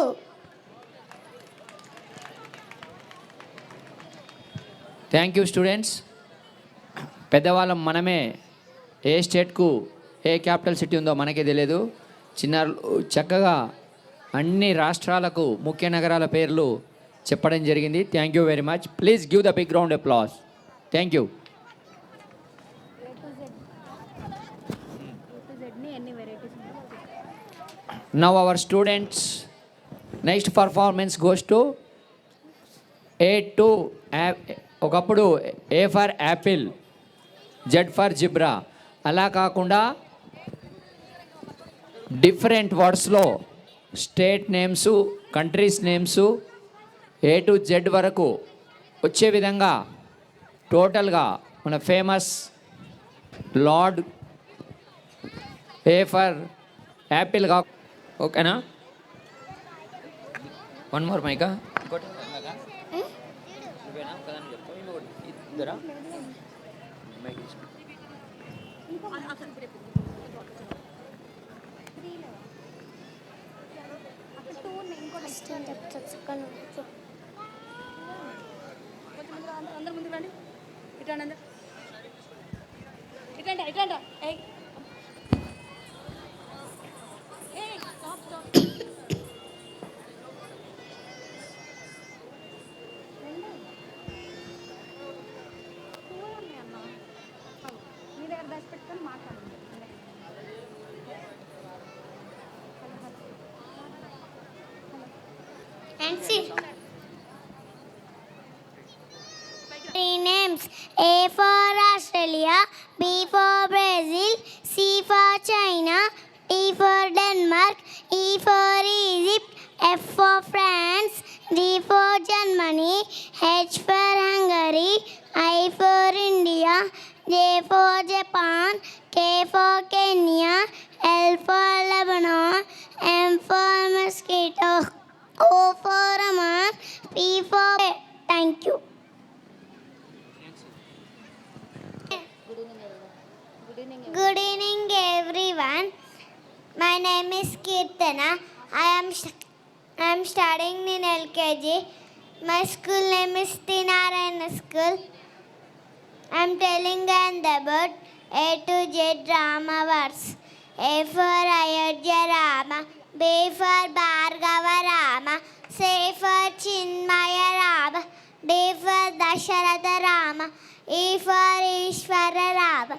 Thank you students. పెద్దవాళ్ళం మనమే ఏ స్టేట్కు ఏ క్యాపిటల్ సిటీ ఉందో మనకే తెలియదు. చిన్నారులు చక్కగా అన్ని రాష్ట్రాలకు ముఖ్య నగరాల పేర్లు చెప్పడం జరిగింది. Thank you very much. Please give the big round applause. Thank you. Now our students next performance goes to A2. ఒకప్పుడు A for apple, Z for zebra, అలా కాకుండా డిఫరెంట్ వర్డ్స్లో state names, countries names A to Z వరకు వచ్చే విధంగా టోటల్గా మన ఫేమస్ లార్డ్ ఏ ఫర్ యాపిల్గా. ఓకేనా? వన్ మోర్ మైకా. అందరు ముందు రండి. ఇట్లా ఇట్లా ఇట్లా మీ దగ్గర దశ పెట్టుకొని మాట్లాడండి. And see. Three names: A for Australia, B for Brazil, C for China, D for Denmark, E for Egypt, F for France, G for Germany, H for Hungary, I for India, J for Japan, K for Kenya, L for Lebanon, M for mosquito, O for Oman, P for thank you. Good evening everyone. My name is Kirtana. I am studying in LKG. My school name is Srinarayana School. I am telling about A to Z drama words. A for Ayodhya Rama, B for Bhargava Rama, Dasharatha Rama. E for Ishvara Rama.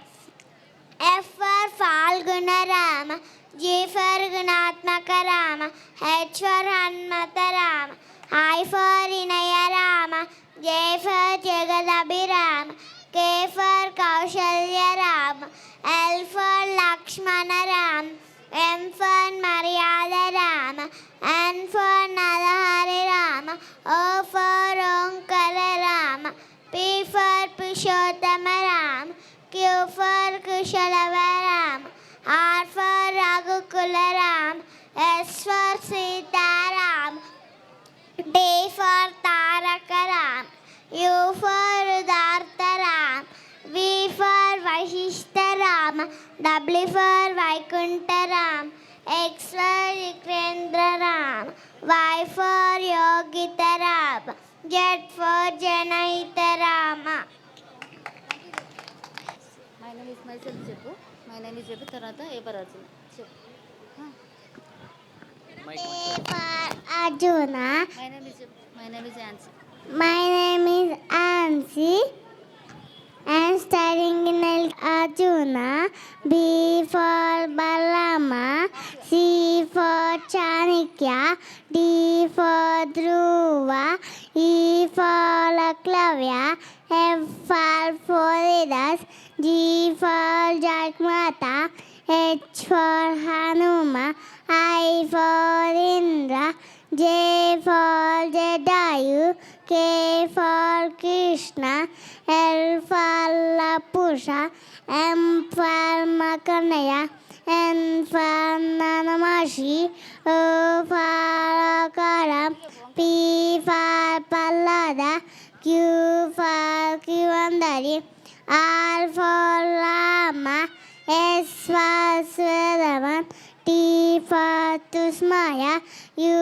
F for Falguna Rama. G for Gunatmaka Rama. H for Hanmata Rama. I for Inaya Rama. J for Jagadabhi Rama. K for Kaushalya Rama. L for Lakshmana Rama. M for Maryada Rama. N for Narahari Rama. O for Omkara Rama. P for Pushottama Rama. Q for Kushalava Rama. R for Raghukula Rama. S for Sita Rama. T for Taraka Rama. U for Udarta Rama. V for Vashishta Rama. W for Vaikuntha Rama. X for Vikrendra Rama. Y for Yogita Rama. Z for Janahita Rama. My name is myself చెప్పు. మై నేమ్ ఇస్ చెప్పు తర్వాత ఏ ఫర్ అర్జున్ చెప్పు. A for Arjuna. My name is చెప్పు. మై నేమ్ ఇస్ ఆన్సీ. My name is Ansi. I am studying in Arjuna. B for Balama. C for Chanakya. D for Dhruva. E for Laklavya. F for Floridas. G for Jagmata. H for Hanuma. I for Indra. J for Jadayu. K for Krishna. L for Lapusha. M for Makanaya. N for Nanamashi. O for Akara. P for Pallada. Q for Kivandari. R for Rama. S for Swaravan. T for Tusmaya. U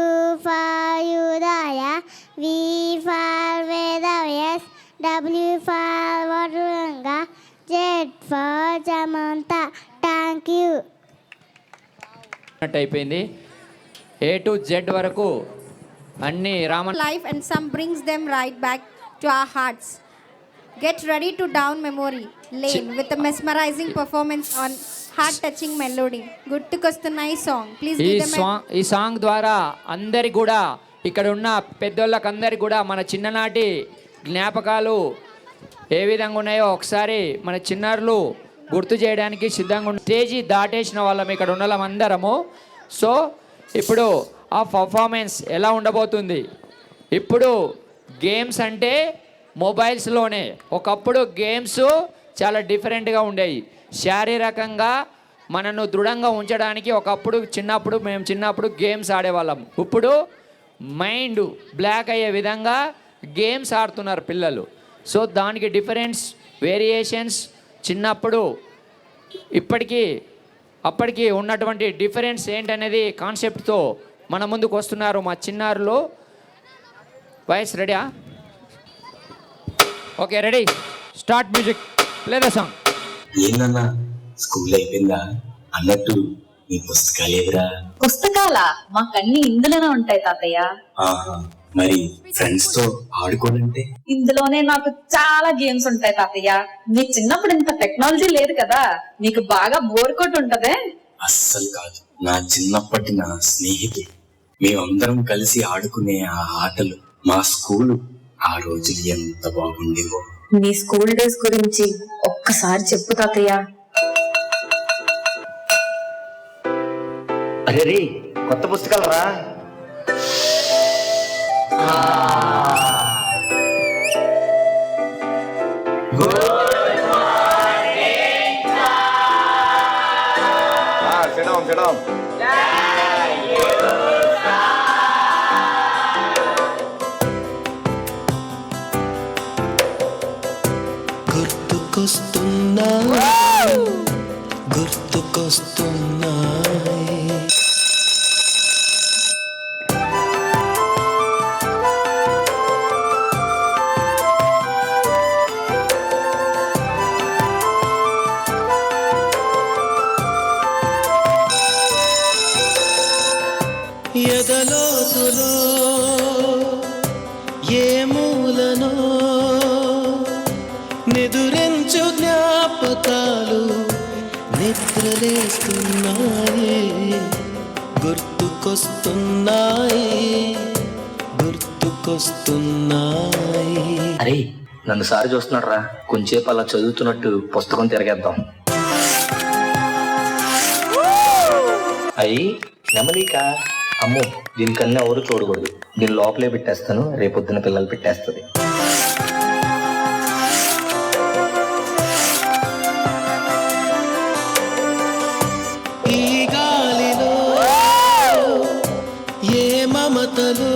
for Udaya. V for Vedavyas. W for Vaduranga. Z for Jamanta. Thank you. అయిపోయింది. A to Z వరకు అన్ని Rama Life and some brings them right back to our hearts. Get ready to down memory lane with a mesmerizing performance on heart-touching melody. గుర్తుకొస్తున్న ఈ సాంగ్ ప్లీజ్ ఈ సాంగ్ ద్వారా అందరి కూడా ఇక్కడ ఉన్న పెద్దోళ్ళకందరికి కూడా మన చిన్ననాటి జ్ఞాపకాలు ఏ విధంగా ఉన్నాయో ఒకసారి మన చిన్నారులు గుర్తు చేయడానికి సిద్ధంగా ఉన్న స్టేజీ దాటేసిన వాళ్ళం ఇక్కడ ఉన్న వాళ్ళందరము. సో ఇప్పుడు ఆ పర్ఫార్మెన్స్ ఎలా ఉండబోతుంది? ఇప్పుడు గేమ్స్ అంటే మొబైల్స్లోనే, ఒకప్పుడు గేమ్స్ చాలా డిఫరెంట్గా ఉండేవి. శారీరకంగా మనను దృఢంగా ఉంచడానికి ఒకప్పుడు మేము చిన్నప్పుడు గేమ్స్ ఆడేవాళ్ళం. ఇప్పుడు మైండ్ బ్లాక్ అయ్యే విధంగా గేమ్స్ ఆడుతున్నారు పిల్లలు. సో దానికి డిఫరెన్స్ వేరియేషన్స్ చిన్నప్పుడు ఇప్పటికీ అప్పటికి ఉన్నటువంటి డిఫరెన్స్ ఏంటనేది కాన్సెప్ట్తో మన ముందుకు వస్తున్నారు మా చిన్నారులు. వాయిస్ రెడీయా? Okay, ready, start music, play the song. ఏందన్నా స్కూల్ అయిపోయిందా అన్నట్టు నీ పుస్తకాలు ఎదురా? పుస్తకాల మాకన్నీ ఇందులోనే ఉంటాయి తాతయ్య. మరి ఫ్రెండ్స్ తో ఆడుకోనంటే? ఇందులోనే నాకు చాలా గేమ్స్ ఉంటాయి తాతయ్య. మీ చిన్నప్పుడు ఇంత టెక్నాలజీ లేదు కదా, నీకు బాగా బోర్ కొట్టి ఉంటదే. అస్సలు కాదు, నా చిన్నప్పటి నా స్నేహితులు మేమందరం కలిసి ఆడుకునే ఆ ఆటలు, మా స్కూలు, ఆ రోజులు ఎంత బాగుండేవో. నీ స్కూల్ డేస్ గురించి ఒక్కసారి చెప్పు తాతయ్య. అరే రే, కొత్త పుస్తకాలు రా. గుర్తుకొస్తున్నా గుర్తుకొస్తున్నా ఎదలోతులో ఏ మూలనో ఆకలేస్తున్నాయి, గుర్తుకొస్తున్నాయి, గుర్తుకొస్తున్నాయి. అరే నన్ను సారి చూస్తున్నాడు రా, కొంచెంసేపు అలా చదువుతున్నట్టు పుస్తకం తిరగేద్దాం. అయ్యి నెమలిక, అమ్మో దీనికన్నా ఎవరు చూడకూడదు, దీని లోపలే పెట్టేస్తాను, రేపొద్దున పిల్లలు పెట్టేస్తుంది. ఈ గాలిలో ఏ మమతలో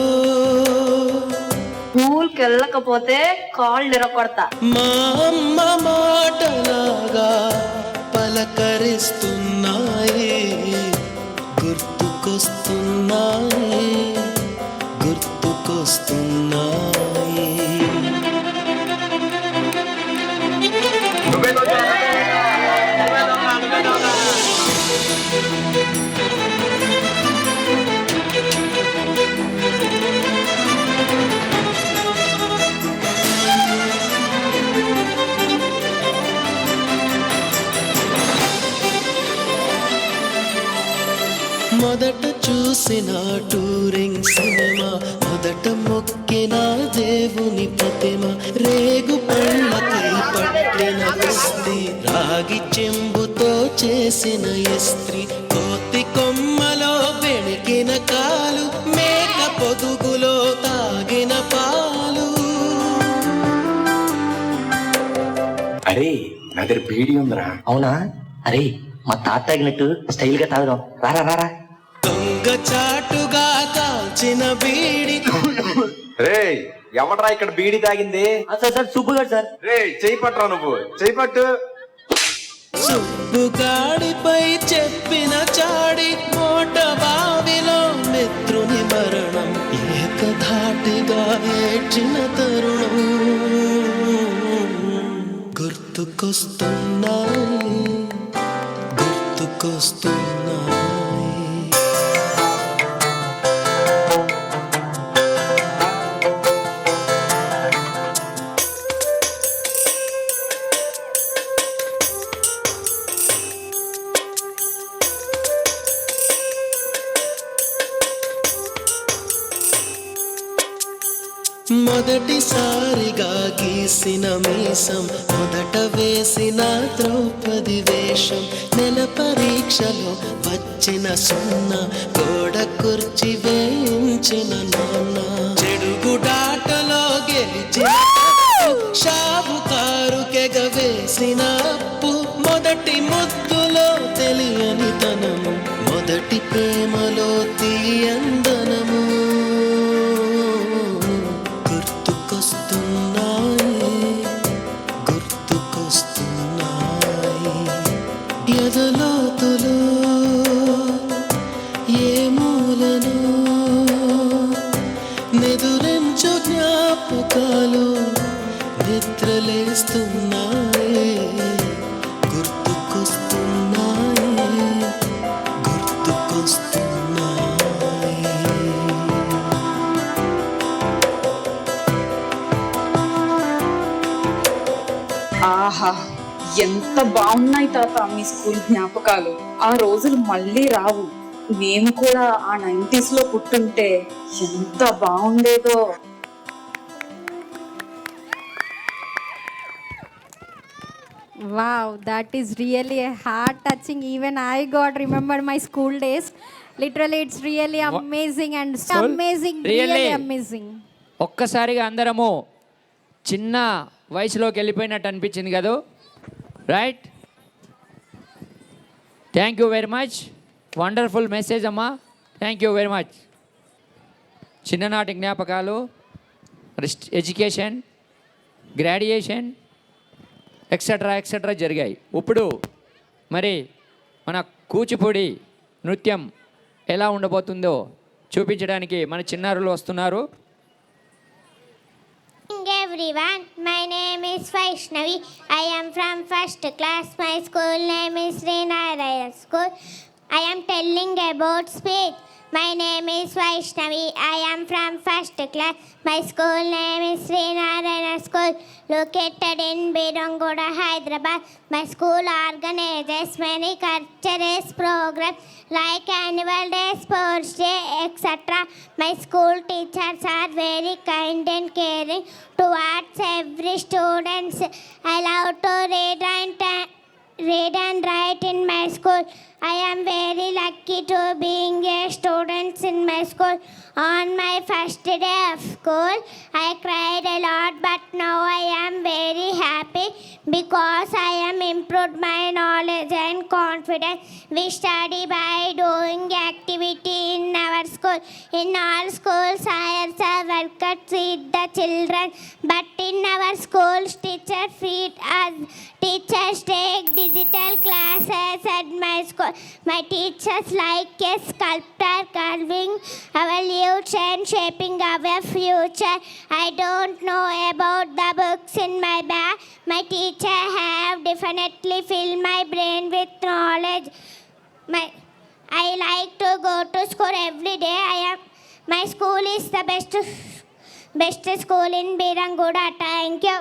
స్కూల్కి వెళ్ళకపోతే కాళ్ళు ఇరగొడతా. మా అమ్మ మాటలాగా పలకరిస్తున్నాయి, గుర్తుకొస్తున్నాయి, గుర్తుకొస్తున్నాయి. మొదట చూసిన టూరింగ్ సినిమా, మొదట మొక్కిన దేవుని ప్రతిమ, రేగు పళ్ళకై పట్టిన కుస్తీ, రాగి చెంబుతో చేసిన ఇస్త్రీ, కోతి కొమ్మలో బెణికిన కాలు, మేక పొదుగులో తాగిన పాలు. అరే నా దగ్గర బీడీ ఉందిరా. అవునా? అరే మా తాత తాగినట్టు స్టైల్ గా తాగుదాం, రారా రారా. దొంగ చాటుగా కాల్చిన బీడి. రే ఎవడరా ఇక్కడ బీడి తాగింది? సార్ సూపు గారు సార్. రే చేయి పట్టరా, నువ్వు చేయి పట్టు. సుబ్బుగాడిపై చెప్పిన చాడి, మోట బావిలో మిత్రుని మరణం, ఏకధాటిగా ఏడ్చిన తరుణం, గుర్తుకొస్తున్నాయి, గుర్తుకొస్తున్నాయి. మొదటిసారిగా గీసిన మీసం, మొదట వేసిన ద్రౌపది వేషం, నెల పరీక్షలో వచ్చిన సున్నా, గోడ కుర్చీ వేయించిన నాన్న, చెడుగుడాటలో గెలిచిన షావుకారుకెగ వేసిన అప్పు, మొదటి ముద్దులో తెలియని తనము, మొదటి ప్రేమలో తీయందనము, ఎదలోతులో ఏ మూలను నిదురించు జ్ఞాపకాలు నిద్రలేస్తున్నాయి, గుర్తుకొస్తున్నాయి, గుర్తుకొస్తున్నాయి. ఆహా ఎంత బాగున్నాయి తాత మీ స్కూల్ జ్ఞాపకాలు. ఆ రోజులు మళ్ళీ రావు. మేము కూడా ఆ 90s లో పుట్టుంటే ఎంత బాగుండేదో. Wow, that is really a heart touching. Even I got remembered my school days. Literally, it's really amazing and amazing, really amazing. ఒక్కసారిగా అందరము చిన్న వయసులోకి వెళ్ళిపోయినట్టు అనిపించింది కదా, right? Thank you very much, wonderful message అమ్మా, థ్యాంక్ యూ వెరీ మచ్. చిన్ననాటి జ్ఞాపకాలు, ఎడ్యుకేషన్, గ్రాడ్యుయేషన్ ఎక్సెట్రా ఎక్సెట్రా జరిగాయి. ఇప్పుడు మరి మన కూచిపూడి నృత్యం ఎలా ఉండబోతుందో చూపించడానికి మన చిన్నారులు వస్తున్నారు. Everyone, my name is Vaishnavi. I am from first class. My school name is Srinarayan School. I am telling about speech. My name is Vaishnavi. I am from first class. My school name is Srinarayana School, located in Birangoda, Hyderabad. My school organizes many cultural programs like annual day, sports day, etc. My school teachers are very kind and caring towards every student. I love to read and write in my school. I am very lucky to being a student in my school. On my first day of school, I cried a lot, but now I am very happy because I am improved my knowledge and confidence. We study by doing activity in our school. In all schools, hires are workers feed the children, but in our schools, teachers feed us. Teachers take digital classes at my school. My teachers like a sculptor carving our lives and shaping our future. I don't know about the books in my bag. My teacher have definitely filled my brain with knowledge. I like to go to school every day. My school is the best school in Birangoda. Thank you.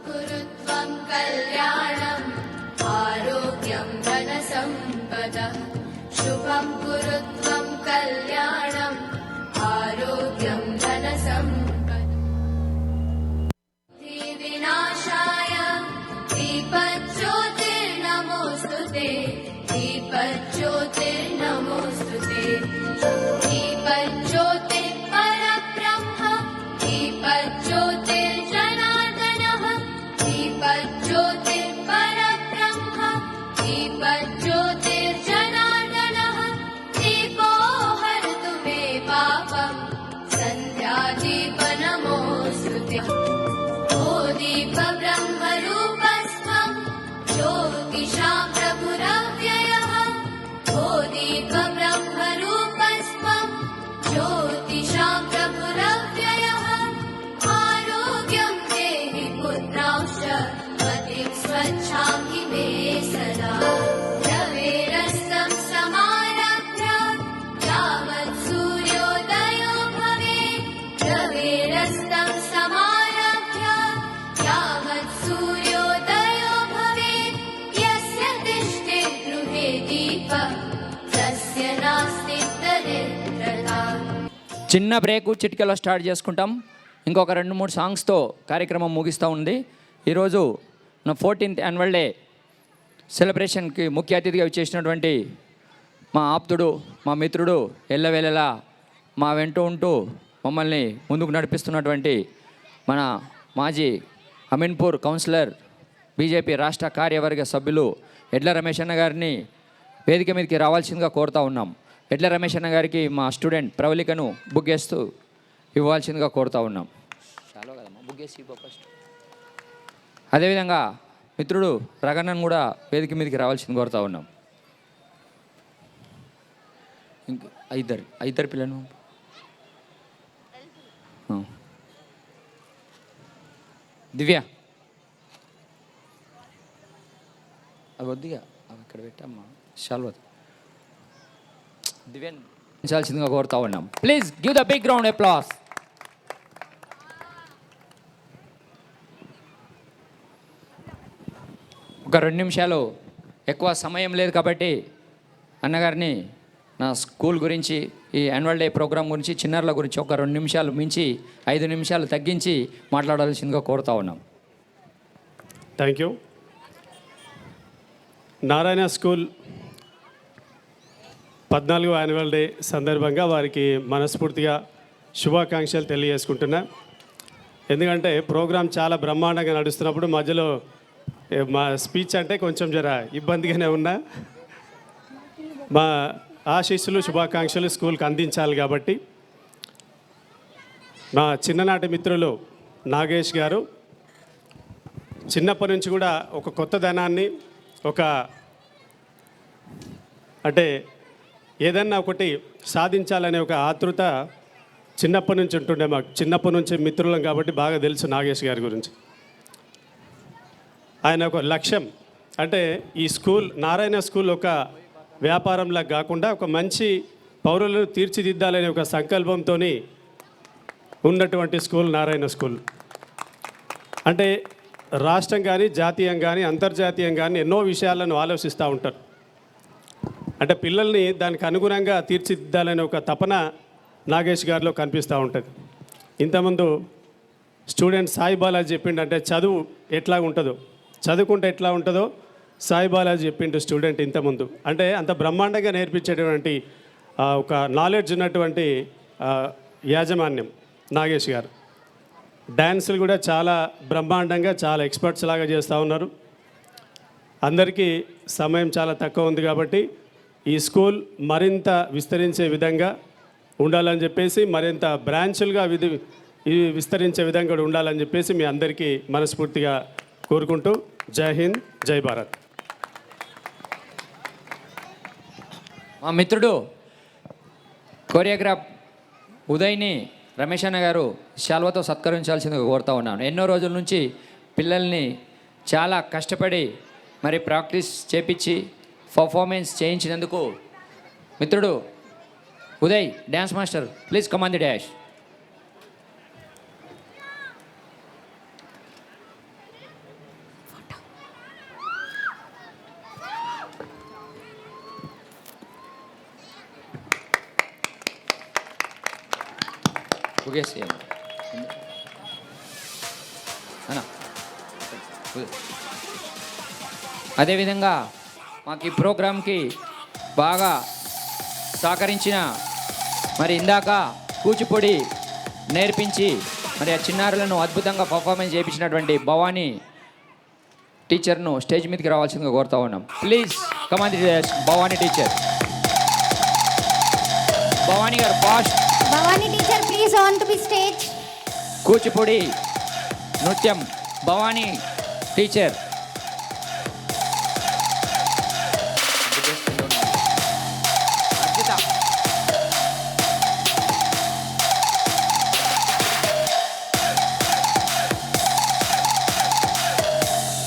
कुरुत्वं कल्याणम् आरोग्यं धनसम्पदः शुभं कुरुत्वं कल्याणम् आरोग्यं धनसम्पदः विनाशाय दीपज्योतिर्नमोऽस्तुते दीपज्योतिर्नमोऽस्तुते दीपज्योतिः परब्रह्म दीपज्योतिर्जनार्दनः दीपज्योतिः परब्रह्म दीपज्योतिर्जनार्दनः दीपो हरतु मे पापम् सन्ध्यादीपनमोऽस्तुते ओ दीप ब्रह्मरूपस्त्वम् ज्योतिषां प्रभुरव्ययः ओ दीप ब्रह्मरूपस्त्वम् ज्योतिषां प्रभुरव्ययः आरोग्यं देहि पुत्रांश्च मतिं स्वच्छां हि मे सदा रवेरस्तं समारभ्य यावत् सूर्योदयो भवेत् रवेरस्तं समारभ्य यावत् सूर्योदयो भवेत् చిన్న బ్రేకు చిటికెలో స్టార్ట్ చేసుకుంటాం. ఇంకొక 2-3 సాంగ్స్తో కార్యక్రమం ముగిస్తూ ఉంది. ఈరోజు నా 14th యాన్యువల్ డే సెలబ్రేషన్కి ముఖ్య అతిథిగా వచ్చేసినటువంటి మా ఆప్తుడు, మా మిత్రుడు, ఎల్లవేళలా మా వెంట ఉంటూ మమ్మల్ని ముందుకు నడిపిస్తున్నటువంటి మన మాజీ అమీన్పూర్ కౌన్సిలర్, బీజేపీ రాష్ట్ర కార్యవర్గ సభ్యులు ఎడ్ల రమేష్ అన్న గారిని వేదిక మీదకి రావాల్సిందిగా కోరుతా ఉన్నాం. ఎడ్ల రమేష్ అన్న గారికి మా స్టూడెంట్ ప్రవళికను బుక్ చేస్తూ ఇవ్వాల్సిందిగా కోరుతా ఉన్నాం. చాలా కదమ్మా, బుక్ చేసి ఫస్ట్. అదేవిధంగా మిత్రుడు రగన్నను కూడా వేదిక మీదకి రావాల్సింది కోరుతా ఉన్నాం. ఇంకా ఇద్దరు పిల్లలు దివ్య అవి వద్దిగా అవి ఇక్కడ పెట్టమ్మా. శాల్వత్ దివ్యన్ ఉంచాల్సిందిగా కోరుతా ఉన్నాం. Please give the big round applause. ఒక 2 నిమిషాలు, ఎక్కువ సమయం లేదు కాబట్టి అన్నగారిని నా స్కూల్ గురించి, ఈ యాన్యువల్ డే ప్రోగ్రాం గురించి, చిన్నారుల గురించి ఒక 2 నిమిషాలు మించి 5 నిమిషాలు తగ్గించి మాట్లాడాల్సిందిగా కోరుతా ఉన్నాం. Thank you. నారాయణ స్కూల్ 14వ యాన్యువల్ డే సందర్భంగా వారికి మనస్ఫూర్తిగా శుభాకాంక్షలు తెలియజేసుకుంటున్నా. ఎందుకంటే ప్రోగ్రాం చాలా బ్రహ్మాండంగా నడుస్తున్నప్పుడు మధ్యలో మా స్పీచ్ అంటే కొంచెం జర ఇబ్బందిగానే ఉన్నా. మా ఆశీస్సులు, శుభాకాంక్షలు స్కూల్కి అందించాలి కాబట్టి మా చిన్ననాటి మిత్రులు నాగేష్ గారు చిన్నప్పటి నుంచి కూడా ఒక కొత్తదనాన్ని, ఒక అంటే ఏదన్నా ఒకటి సాధించాలనే ఒక ఆతృత చిన్నప్పటి నుంచి ఉంటుండే. మాకు చిన్నప్పటి నుంచి మిత్రులం కాబట్టి బాగా తెలుసు నాగేష్ గారి గురించి. ఆయన ఒక లక్ష్యం అంటే ఈ స్కూల్, నారాయణ స్కూల్ ఒక వ్యాపారంలా కాకుండా ఒక మంచి పౌరులను తీర్చిదిద్దాలనే ఒక సంకల్పంతో ఉన్నటువంటి స్కూల్ నారాయణ స్కూల్. అంటే రాష్ట్రం కానీ, జాతీయం కానీ, అంతర్జాతీయం కానీ ఎన్నో విషయాలను ఆలోచిస్తూ ఉంటారు. అంటే పిల్లల్ని దానికి అనుగుణంగా తీర్చిదిద్దాలనే ఒక తపన నాగేష్ గారిలో కనిపిస్తూ ఉంటుంది. ఇంతకుముందు స్టూడెంట్ సాయి బాలాజీ చెప్పిండు, అంటే చదువు ఎట్లా ఉంటుందో, చదువుకుంటే ఎట్లా ఉంటుందో సాయి బాలాజీ చెప్పిండు స్టూడెంట్ ఇంతకుముందు. అంటే అంత బ్రహ్మాండంగా నేర్పించేటువంటి ఒక నాలెడ్జ్ ఉన్నటువంటి యాజమాన్యం నాగేష్ గారు. డ్యాన్సులు కూడా చాలా బ్రహ్మాండంగా, చాలా ఎక్స్పర్ట్స్ లాగా చేస్తూ ఉన్నారు. అందరికీ సమయం చాలా తక్కువ ఉంది కాబట్టి ఈ స్కూల్ మరింత విస్తరించే విధంగా ఉండాలని చెప్పేసి, మరింత బ్రాంచులుగా విస్తరించే విధంగా కూడా ఉండాలని చెప్పేసి మీ అందరికీ మనస్ఫూర్తిగా కోరుకుంటూ జై హింద్, జై భారత్. మా మిత్రుడు కోరియోగ్రాఫ్ ఉదయ్ని రమేష్ అన్న గారు శాల్వతో సత్కరించాల్సిందిగా కోరుతా ఉన్నాను. ఎన్నో రోజుల నుంచి పిల్లల్ని చాలా కష్టపడి మరి ప్రాక్టీస్ చేపించి పర్ఫార్మెన్స్ చేయించినందుకు మిత్రుడు Uday, dance master, please come on the dash. అదేవిధంగా మాకు ఈ ప్రోగ్రాంకి బాగా సహకరించిన, మరి ఇందాక కూచిపూడి నేర్పించి మరి ఆ చిన్నారులను అద్భుతంగా పర్ఫార్మెన్స్ చేయించినటువంటి భవానీ టీచర్ను స్టేజ్ మీదకి రావాల్సిందిగా కోరుతా ఉన్నాం. Please come on the dais. Bhavani teacher, Bhavani గారు fast. Bhavani teacher please on to be stage. Kuchipudi నృత్యం Bhavani teacher.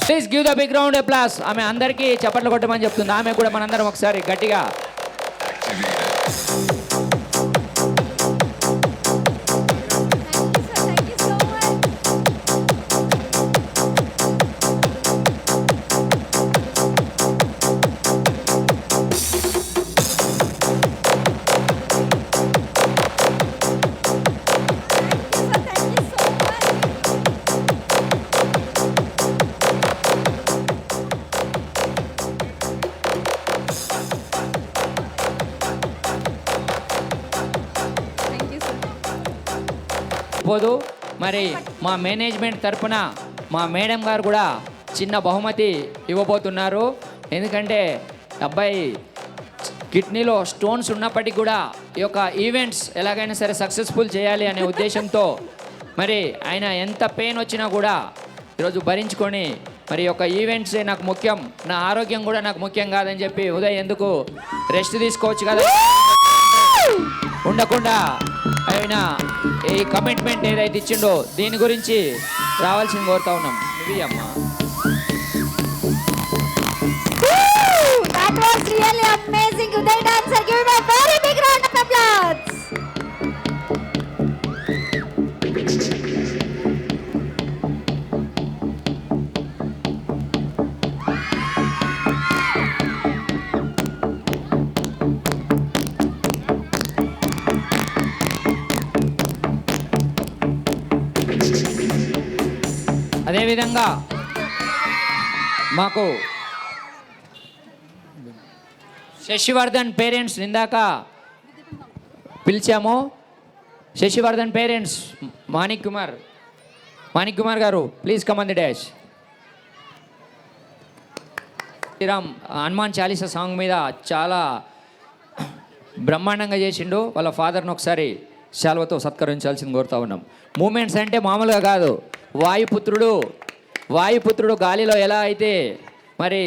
Please give the big round applause. ఆమె అందరికీ చప్పట్లు కొట్టమని చెప్తుంది. ఆమె కూడా మనందరం ఒకసారి గట్టిగా సరిపోదు. మరి మా మేనేజ్మెంట్ తరపున మా మేడం గారు కూడా చిన్న బహుమతి ఇవ్వబోతున్నారు. ఎందుకంటే అబ్బాయి కిడ్నీలో స్టోన్స్ ఉన్నప్పటికీ కూడా ఈ యొక్క ఈవెంట్స్ ఎలాగైనా సరే సక్సెస్ఫుల్ చేయాలి అనే ఉద్దేశంతో మరి ఆయన ఎంత పెయిన్ వచ్చినా కూడా ఈరోజు భరించుకొని మరి యొక్క ఈవెంట్సే నాకు ముఖ్యం, నా ఆరోగ్యం కూడా నాకు ముఖ్యం కాదని చెప్పి ఉదయ్ ఎందుకు రెస్ట్ తీసుకోవచ్చు కదా ఉండకుండా ఆయన ఈ కమిట్మెంట్ ఏదైతే ఇచ్చిండో దీని గురించి రావాల్సింది కోరుతా ఉన్నాం. ఇవి అమ్మా. That was really amazing, Uday dancer. Give him a very big round of applause. అదేవిధంగా మాకు శశివర్ధన్ పేరెంట్స్ ఇందాక పిలిచాము. Shashivardhan parents Manik Kumar garu please come on the dais. Sriram Hanuman Chalisa song మీద చాలా బ్రహ్మాండంగా చేసిండు. వాళ్ళ ఫాదర్ని ఒకసారి శాల్వతో సత్కరించాల్సింది కోరుతా ఉన్నాం. మూమెంట్స్ అంటే మామూలుగా కాదు. వాయుపుత్రుడు గాలిలో ఎలా అయితే మరి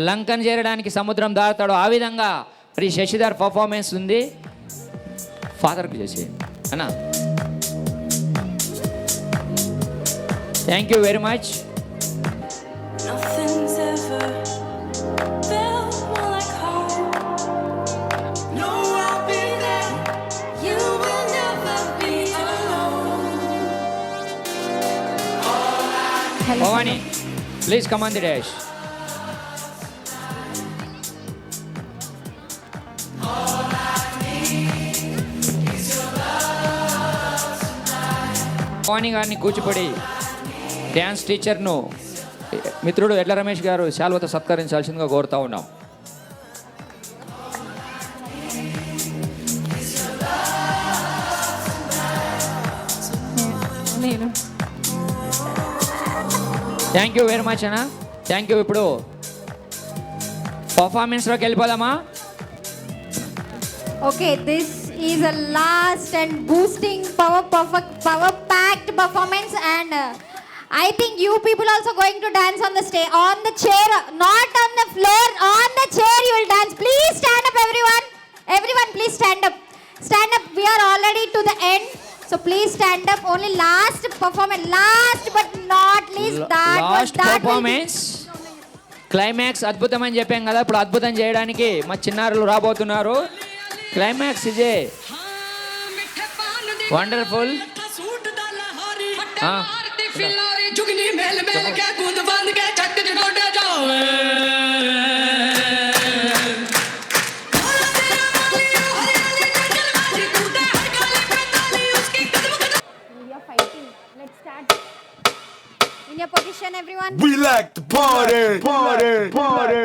లంకను చేరడానికి సముద్రం దాటుతాడో ఆ విధంగా మరి శశిధర్ పర్ఫార్మెన్స్ ఉంది. ఫాదర్కి చేసి అన్నా thank you very much. Bhavani please come on the dais. Bhavani గారిని కూచిపూడి డ్యాన్స్ టీచర్ను మిత్రుడు ఎడ్ల రమేష్ గారు శాల్వతో సత్కరించాల్సిందిగా కోరుతా ఉన్నాం. థ్యాంక్ యూ వెరీ మచ్ అన్న. Thank you. ఇప్పుడు పర్ఫార్మెన్స్లోకి వెళ్ళిపోదామా? Okay, this is a last and boosting power packed performance, and I think you people also going to dance on the stage, on the chair, not on the floor, on the chair you will dance. Please stand up everyone please stand up. We are already to the end, so please stand up. Only last performance, last but not least, last performance climax అద్భుతం అని చెప్పాం కదా. ఇప్పుడు అద్భుతం చేయడానికి మా చిన్నారులు రాబోతున్నారు. క్లైమాక్స్ ఇదే wonderful. in your position everyone. We like to party, party, party.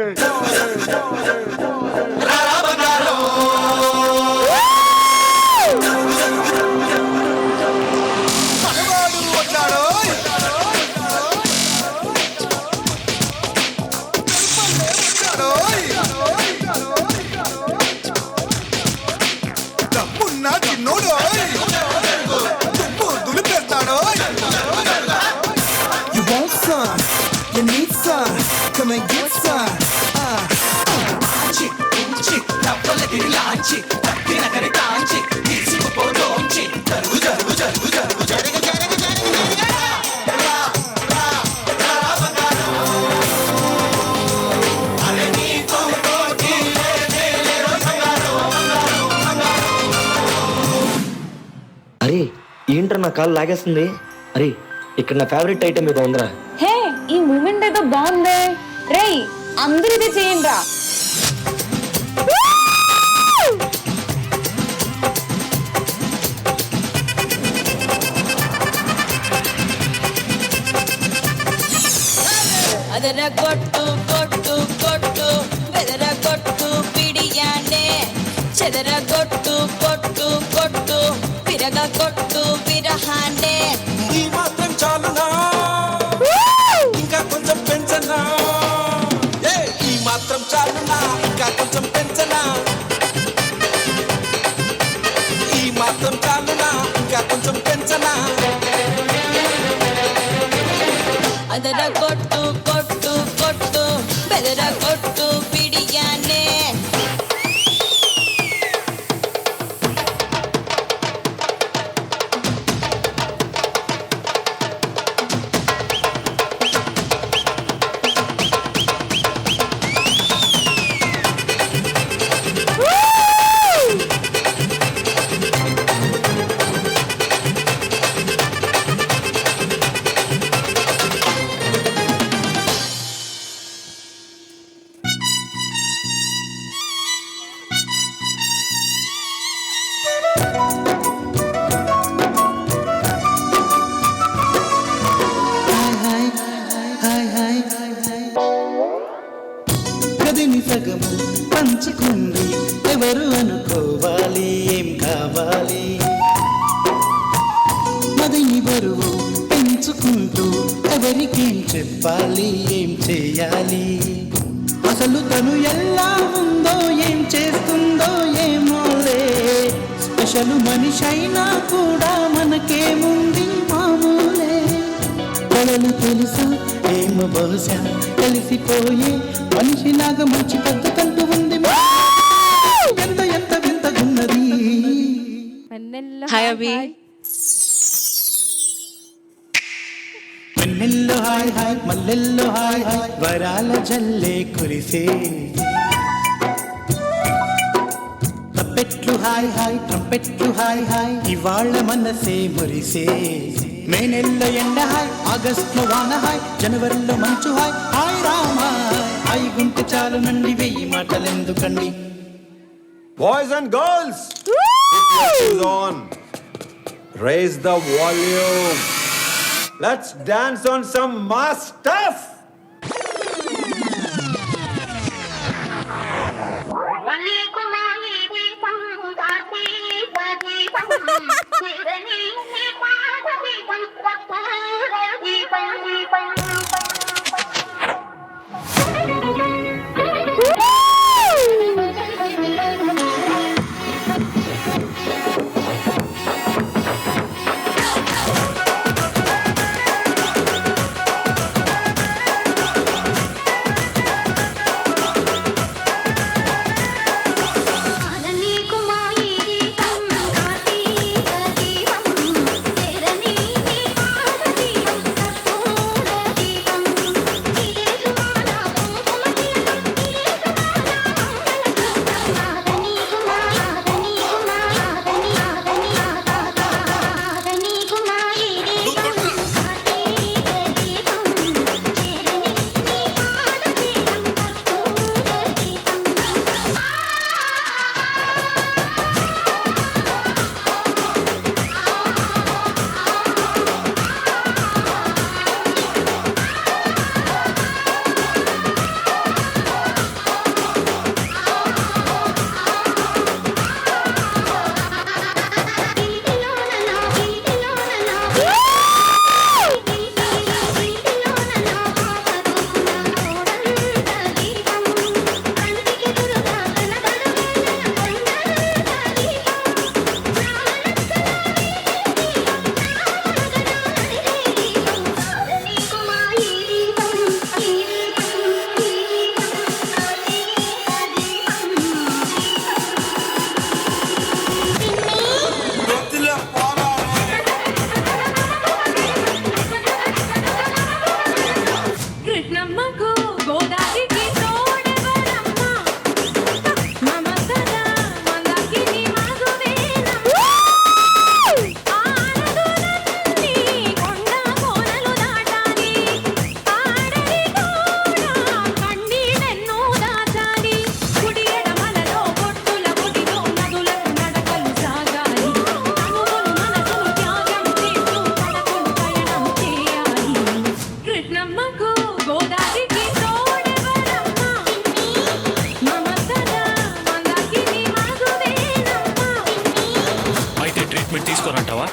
You want some? You need some? Come and get some. అరే ఏంట్రా నా కాలు లాగేస్తుంది. అరే ఇక్కడ నా ఫేవరెట్ ఐటమ్ ఏదో ఉందిరా. హే ఈ మూమెంట్ ఏదో బాగుందే. రేయ్ అందరూ ఇది చేయండి రా. ಅದರ ಕೊಟ್ಟು ಕೊಟ್ಟು ಕೊಟ್ಟು ಬೆದರ ಕೊಟ್ಟು ಪಿಡಿಯಾನೆ చెదర కొట్టు కొట్టు కొట్టు విరగ కొట్టు విరహాండే చాలునా ఇంకా కొంచెం పెంచనా ఈ మాత్రం చాలునా ఇంకా కొంచెం పెంచనా ಅದರ ಕೊಟ್ಟು ಕೊಟ್ಟು ಕೊಟ್ಟು ಬೆದರ ಕೊಟ್ಟು ಬಿಡಿಯಾನೆ గదిని సగము పంచుకుంది ఎవరు అనుకోవాలి ఏం కావాలి మదిని బరువు పెంచుకుంటూ ఎవరికేం చెప్పాలి ఏం చేయాలి అసలు తను ఎలా ఉందో ఏం చేస్తుందో ఏమోలే స్పెషల్ మనిషి అయినా కూడా మనకేముంది మామూలే కళలు తెలుసా ఏమో బహుశా కలిసిపోయే మనిషిలాగా మంచి పద్ధతంటూ ఉంది ఎంత ఎంత వింతగున్నది హాయ్ అభి వెన్నెల్లో హాయ్ హాయ్ మల్లెల్లో హాయ్ హాయ్ వరాల జల్లే కురిసే తప్పెట్లు హాయ్ హాయ్ ట్రంపెట్లు హాయ్ హాయ్ ఇవాళ్ళ మనసే మురిసే మే నెలలో ఎండ హాయ్ ఆగస్టులో వాన హాయ్ జనవరిలో మంచు హాయ్ హాయ్ రామా హాయ్ గుంటె చాలు నండి వెయ్యి మాటలెందుకండి Boys and girls, put your shoes on. Raise the volume. Let's dance on some mass stuff.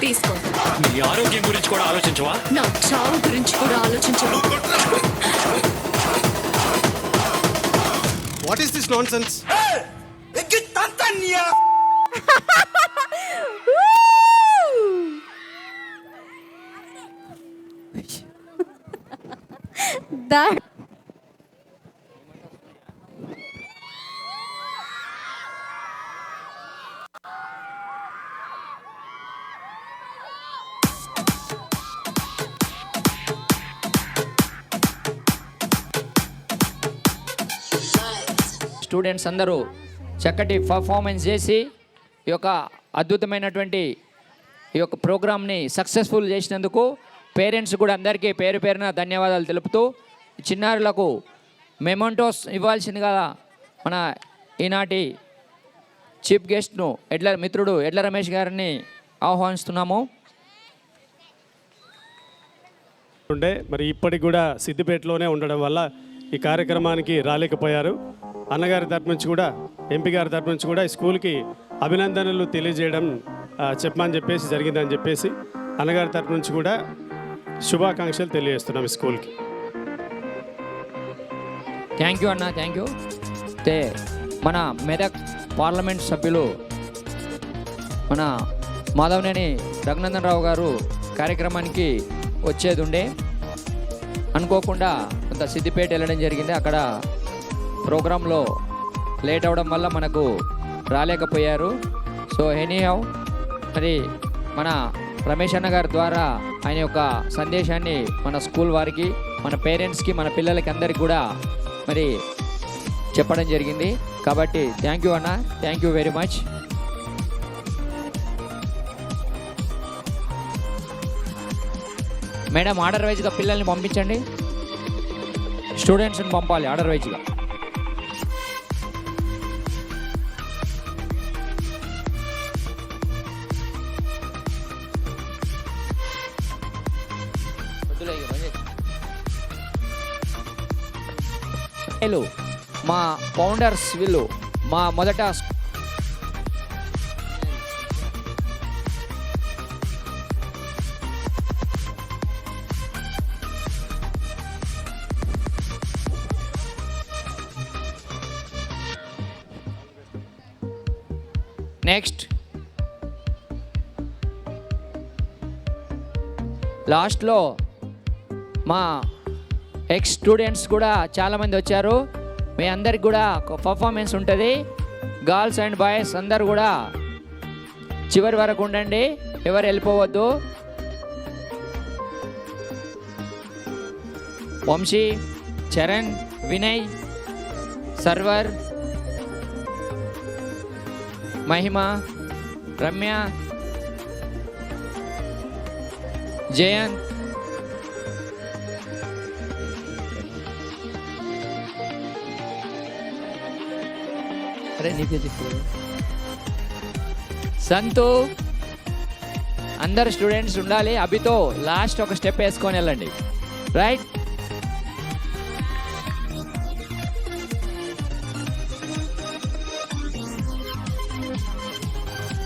తీసుకో. నీ ఆరోగ్యం గురించి కూడా ఆలోచించవా? నా చావు గురించి కూడా ఆలోచించవా? What is this nonsense? That students అందరూ చక్కటి పర్ఫార్మెన్స్ చేసి ఈ యొక్క అద్భుతమైనటువంటి ఈ యొక్క ప్రోగ్రామ్ని సక్సెస్ఫుల్ చేసినందుకు పేరెంట్స్ కూడా అందరికీ పేరు పేరున ధన్యవాదాలు తెలుపుతూ చిన్నారులకు మెమోంటోస్ ఇవ్వాల్సిందిగా మన ఈనాటి చీఫ్ గెస్ట్ను మిత్రుడు ఎడ్ల రమేష్ గారిని ఆహ్వానిస్తున్నాము. మరి ఇప్పటికి కూడా సిద్దిపేటలోనే ఉండడం వల్ల ఈ కార్యక్రమానికి రాలేకపోయారు. అన్నగారి తరపు నుంచి కూడా ఎంపీ గారి తరపు నుంచి కూడా ఈ స్కూల్కి అభినందనలు తెలియజేయడం చెప్పమని చెప్పేసి జరిగిందని చెప్పేసి అన్నగారి తరపు నుంచి కూడా శుభాకాంక్షలు తెలియజేస్తున్నాం ఈ స్కూల్కి. థ్యాంక్ యూ అన్న, థ్యాంక్ యూ. అయితే మన మెదక్ పార్లమెంట్ సభ్యులు మన మాధవనేని రఘునందన్ రావు గారు కార్యక్రమానికి వచ్చేది ఉండే, అనుకోకుండా కొంత సిద్దిపేట వెళ్ళడం జరిగింది. అక్కడ ప్రోగ్రాంలో లేట్ అవ్వడం వల్ల మనకు రాలేకపోయారు. సో ఎనీహౌ మరి మన రమేష్ అన్న గారి ద్వారా ఆయన యొక్క సందేశాన్ని మన స్కూల్ వారికి, మన పేరెంట్స్కి, మన పిల్లలకి అందరికీ కూడా మరి చెప్పడం జరిగింది. కాబట్టి థ్యాంక్ యూ అన్న, thank you very much. Madam order వైజ్గా పిల్లల్ని పంపించండి, స్టూడెంట్స్ని పంపాలి ఆర్డర్ వైజ్గా. మా ఫౌండర్స్ వీళ్ళు మా మొదట నెక్స్ట్ లాస్ట్లో మా ఎక్స్ స్టూడెంట్స్ కూడా చాలామంది వచ్చారు. మీ అందరికి కూడా ఒక పర్ఫార్మెన్స్ ఉంటుంది. గర్ల్స్ అండ్ బాయ్స్ అందరు కూడా చివరి వరకు ఉండండి, ఎవరు వెళ్ళిపోవద్దు. వంశీ, చరణ్, వినయ్, సర్వర్, మహిమ, రమ్య, జయంత్, సంతు, అందరు స్టూడెంట్స్ ఉండాలి. అభితో లాస్ట్ ఒక స్టెప్ వేసుకొని వెళ్ళండి. రైట్,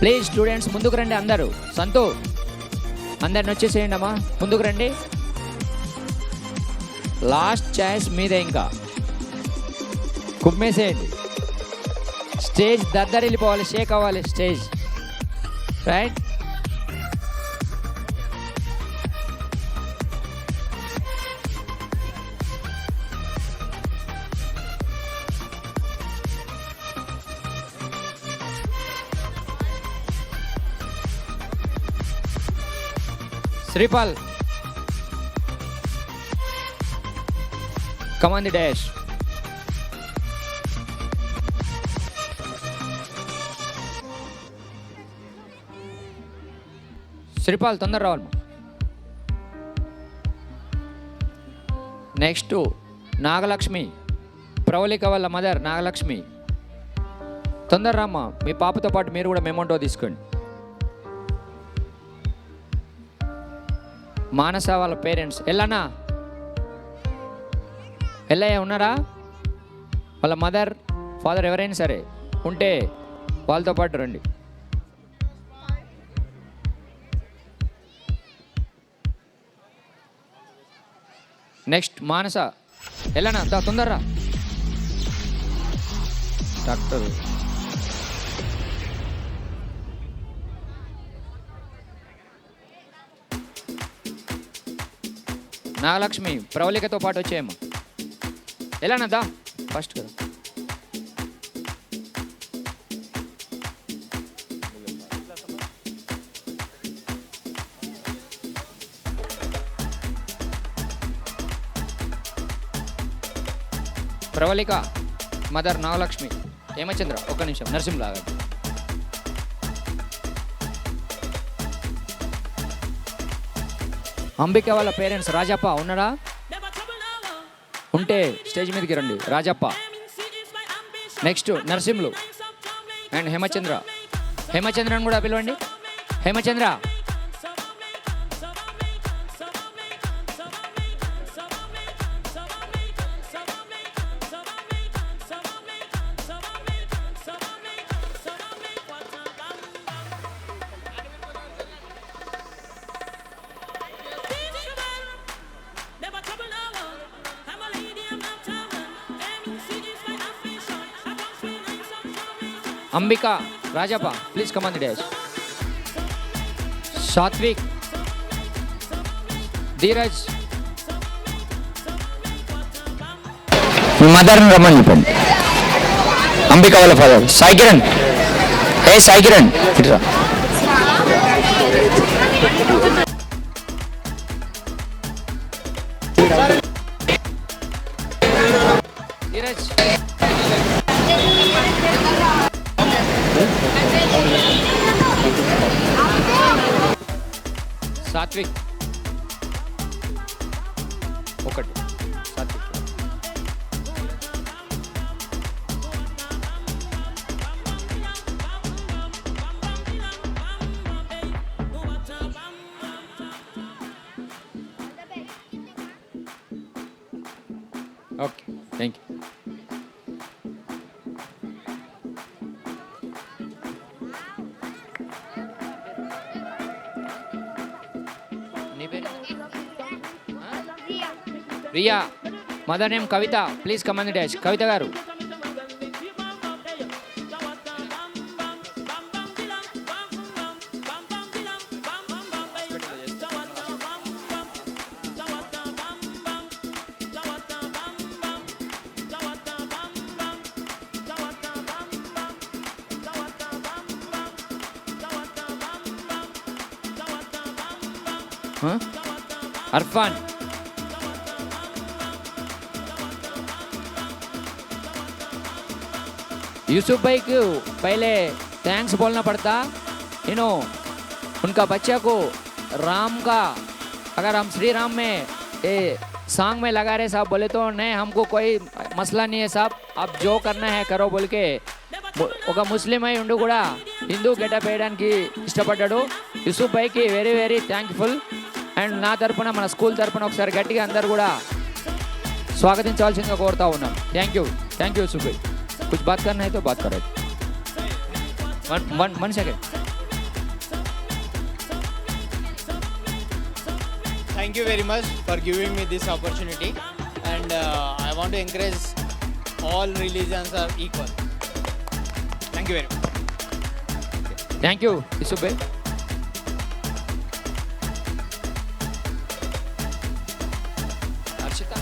ప్లీజ్ స్టూడెంట్స్ ముందుకు రండి అందరూ. సంతు, అందరిని వచ్చేసేయండి అమ్మా, ముందుకు రండి. లాస్ట్ ఛాయిస్ మీదే, ఇంకా కుమ్మేసేయండి. స్టేజ్ దద్దరిల్లిపోవాలి, షేక్ అవ్వాలి stage. Right, Sripal, come on the dash. Sripal తొందర రావాలి. నెక్స్ట్ నాగలక్ష్మి, ప్రవళిక వాళ్ళ మదర్ నాగలక్ష్మి, తొందర రామ్మా. మీ పాపతో పాటు మీరు కూడా మెమోంటో తీసుకోండి. మానస వాళ్ళ పేరెంట్స్, ఎల్లన్నా ఎల్లయ్య ఉన్నారా? వాళ్ళ మదర్ ఫాదర్ ఎవరైనా సరే ఉంటే వాళ్ళతో పాటు రండి. నెక్స్ట్ మానస, ఎల్లన్నా తొందరరా. డాక్టర్ నాగలక్ష్మి ప్రవళికతో పాటు వచ్చేయమ్మా. ఎలానద్దా ఫస్ట్ కదా. ప్రవళిక, మదర్ నాగలక్ష్మి, హేమచంద్ర, ఒక్క నిమిషం, నరసింహలాగా. అంబిక వాళ్ళ పేరెంట్స్ రాజప్ప ఉన్నాడా? ఉంటే స్టేజ్ మీదకి రండి. Rajappa, next Narasimhulu and Hemachandra. హేమచంద్రని కూడా పిలవండి. Hemachandra, Ambika, Rajappa, please come on the dais. Satvik, Dheeraj, మదర్ని రమ్మని చెప్పండి. అంబిక వాళ్ళ ఫాదర్ సాయి కిరణ్. సాయి కిరణ్ ఇట్రా. ధీరజ్, సాత్విక్, ఒకటి సాత్విక్. Okay, thank you. నీ పేరు? Riya. Mother name Kavitha, please come on the dais. Kavitha గారు. अरफान, यूसुफ भाई को पहले थैंक्स बोलना पड़ता, यू नो, उनका बच्चा को राम का, अगर हम श्री राम में ये सॉन्ग में लगा रहे साहब बोले तो नहीं, हमको कोई मसला नहीं है साहब, आप जो करना है करो बोल के ఒక ముస్లిం అయి ఉండి కూడా హిందూ గెటప్ వేయడానికి ఇష్టపడ్డాడు. యూసుఫ్ భాయ్కి వెరీ వెరీ థ్యాంక్ఫుల్. అండ్ నా తరపున మన స్కూల్ తరపున ఒకసారి గట్టిగా అందరు కూడా స్వాగతించవలసిందిగా కోరుతా ఉన్నాం. థ్యాంక్ యూ యూసుఫ్ భాయ్. कुछ बात करना है तो बात करो. One second. Thank you very much for giving me this opportunity, and I want to encourage all religions are equal. Thank you very much. Thank you, Yusuf bhai. Arshita.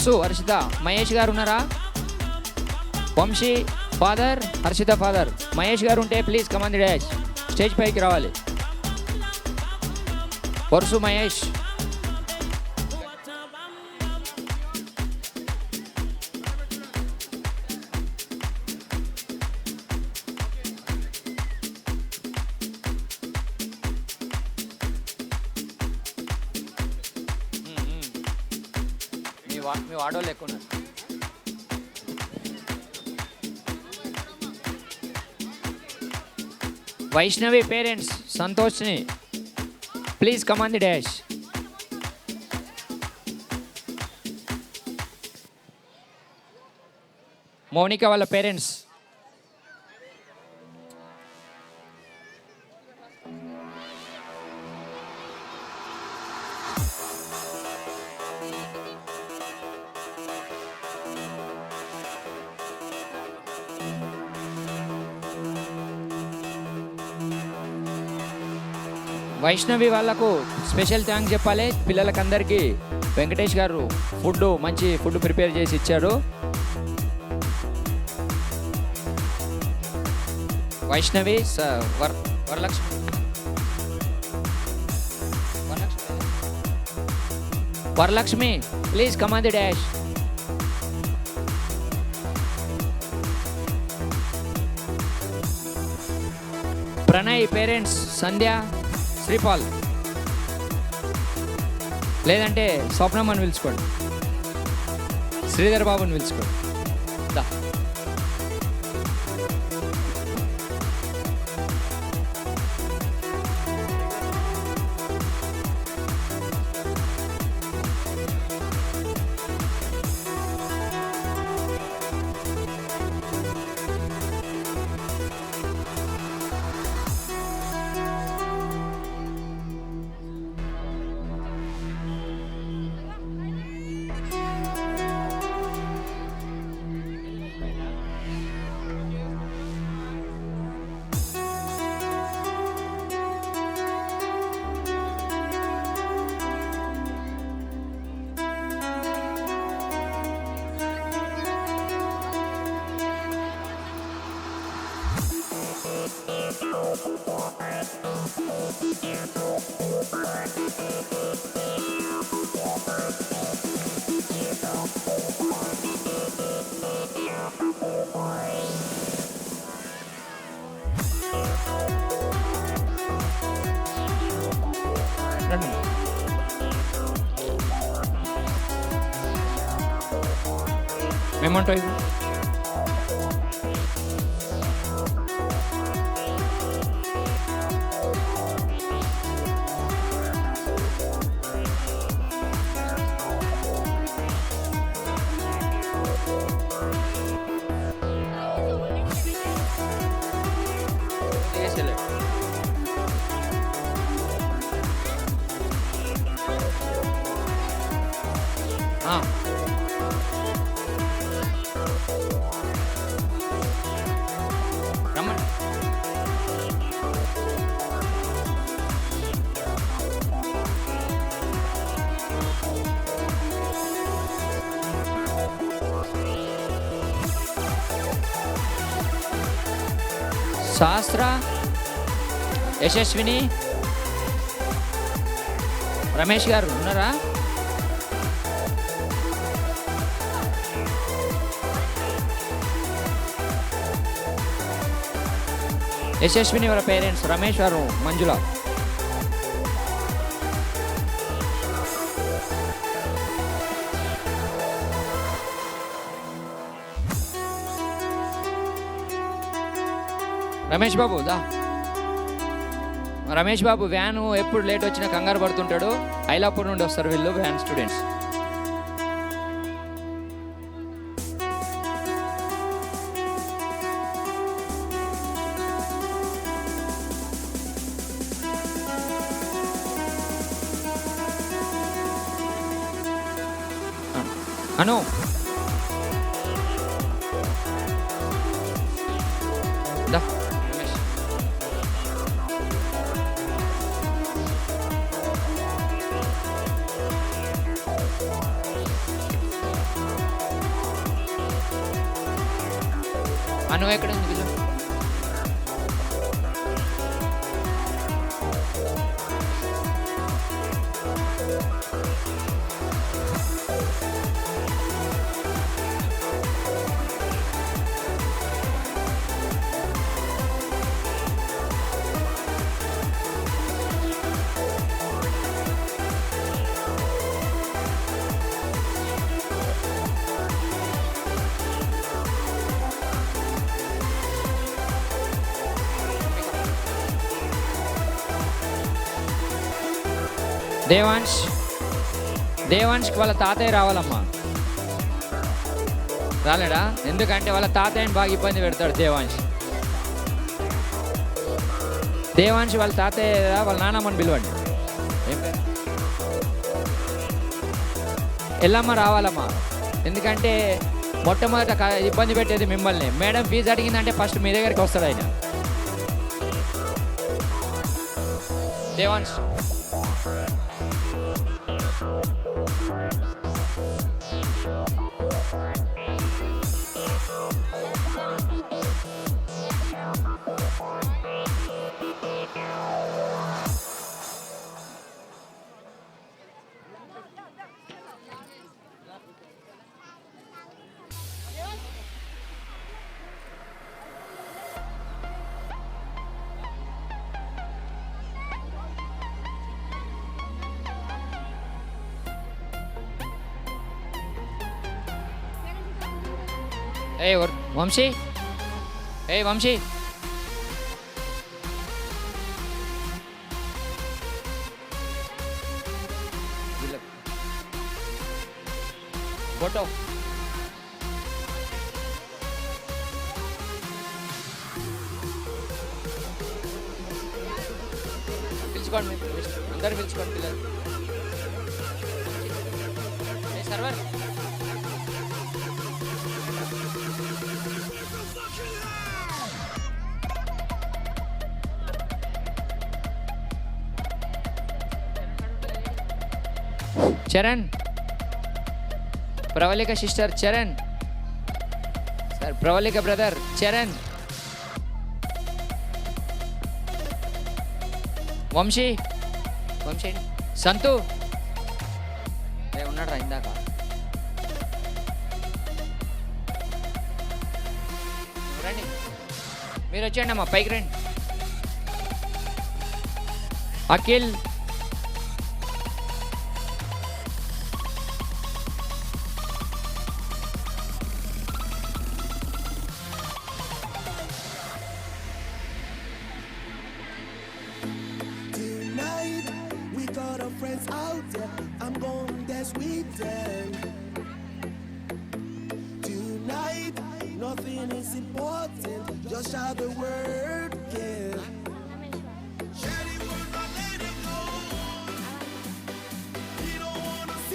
So, Arshita, Mahesh garu unnara? Vamshi father, Arshita father. Mahesh garu unte please come on the dash. Stage paiki ravali. Porsu Mahesh. మీ వాడోళ్ళు ఎక్కువ ఉన్నారు. వైష్ణవి పేరెంట్స్ సంతోష్ని please come on the dais. Mounika వాళ్ళ పేరెంట్స్. వైష్ణవి వాళ్ళకు స్పెషల్ థ్యాంక్స్ చెప్పాలి. పిల్లలకందరికీ వెంకటేష్ గారు మంచి ఫుడ్ ప్రిపేర్ చేసి ఇచ్చారు. Vaishnavi Varalakshmi please come on the dais. Pranay parents Sandhya, Sripal, లేదంటే స్వప్నమ్మని పిలుచుకోండి, శ్రీధర్ బాబుని పిలుచుకోండి. దా మేమంటావు ఇవి రమ్మని. శాస్త్ర, యశస్విని, రమేష్ గారు ఉన్నారా? యశస్విని వాళ్ళ పేరెంట్స్ రమేష్ గారు, మంజుల. రమేష్ బాబు దా. రమేష్ బాబు వ్యాను ఎప్పుడు లేట్ వచ్చినా కంగారు పడుతుంటాడు. ఐలాపూర్ నుండి వస్తారు వీళ్ళు వ్యాన్ స్టూడెంట్స్. అను దా. రమేష్ అను ఎక్కడ ఉంది వీళ్ళు? దేవాంష్కి వాళ్ళ తాతయ్య రావాలమ్మా. రాలేడా? ఎందుకంటే వాళ్ళ తాతయ్యని బాగా ఇబ్బంది పెడతాడు దేవాంశ్ వాళ్ళ తాతయ్య వాళ్ళ నాన్నమ్మని పిలవండి. ఏం పేరు? ఎల్లమ్మ రావాలమ్మా. ఎందుకంటే మొట్టమొదట ఇబ్బంది పెట్టేది మిమ్మల్ని. మేడం ఫీజు అడిగిందంటే ఫస్ట్ మీ దగ్గరికి వస్తాడు ఆయన. దేవాన్స్. వంశీ, వంశీ, ఫోటో. పిలుచుకోండి, అందరు పిలుచుకోండి పిల్లలు. సర్వర్ Charan, Pravalika sister Charan, sir Pravalika brother Charan, Vamshi, Santhu ఉన్నాడు రా ఇందాక. రండి, మీరు వచ్చేయండి అమ్మా, పైకి రండి. అఖిల్,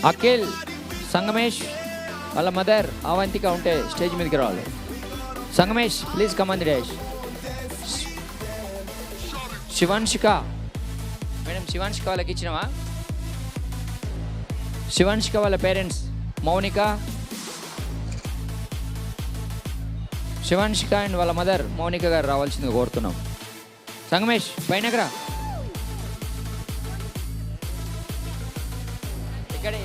అఖిల్, సంగమేష్ వాళ్ళ మదర్ అవంతిక ఉంటే స్టేజ్ మీదకి రావాలి. Sangamesh please come on the dais. Shivanshika madam, Shivanshika వాళ్ళకి ఇచ్చినవా? శివాన్షిక వాళ్ళ పేరెంట్స్ మౌనిక, శివాన్షిక అండ్ వాళ్ళ మదర్ మౌనిక గారు రావాల్సిందిగా కోరుతున్నాం. సంగమేష్ పైనకి రా. ఇక్కడే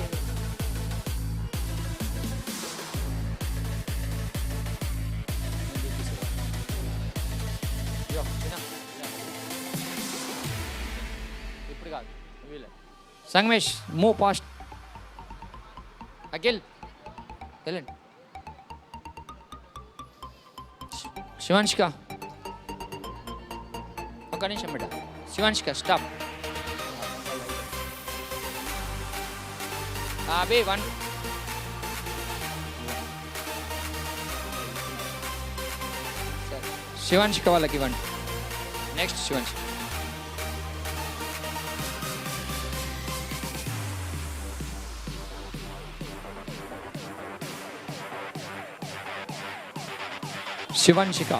ఇప్పుడు కాదు. Sangamesh move past. అఖిల్ వెళ్ళండి. శివాన్షిక ఒక్క నిమిషం బిడ్డ. శివాన్షిక స్టాప్. అభి 1. శివాన్షిక వాళ్ళకి 1. Next Shivanshika. Shivanshika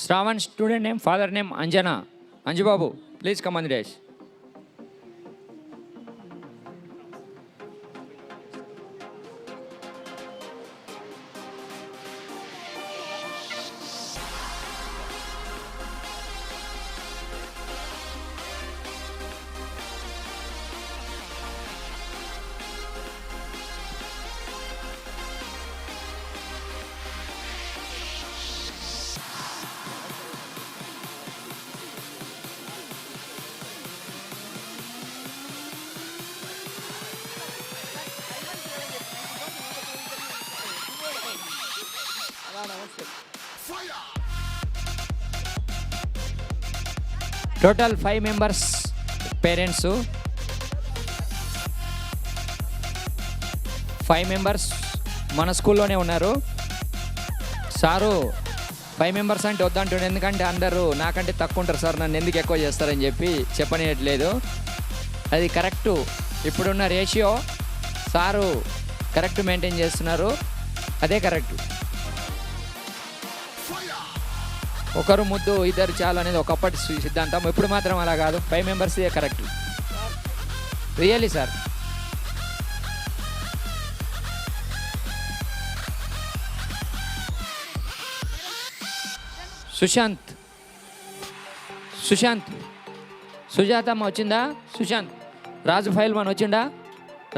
Shravan student name, father name Anjana. Anjubabu please come on the dais. Total 5 members parents, 5 members మన స్కూల్లోనే ఉన్నారు. సారు 5 మెంబర్స్ అంటే వద్దంటుండే, ఎందుకంటే అందరూ నాకంటే తక్కువ ఉంటారు సార్, నన్ను ఎందుకు ఎక్కువ చేస్తారని చెప్పి చెప్పనియట్లేదు. అది కరెక్టు, ఇప్పుడున్న రేషియో సారు కరెక్ట్ మెయింటైన్ చేస్తున్నారు, అదే కరెక్టు. ఒకరు ముద్దు ఇద్దరు చాలు అనేది ఒకప్పటి సిద్ధాంతం, ఇప్పుడు మాత్రం అలా కాదు. 5 మెంబర్స్ ఇదే correct, really sir. Sushant, Sujathamma వచ్చిందా? సుశాంత్, రాజు ఫైల్ మన వచ్చిండా?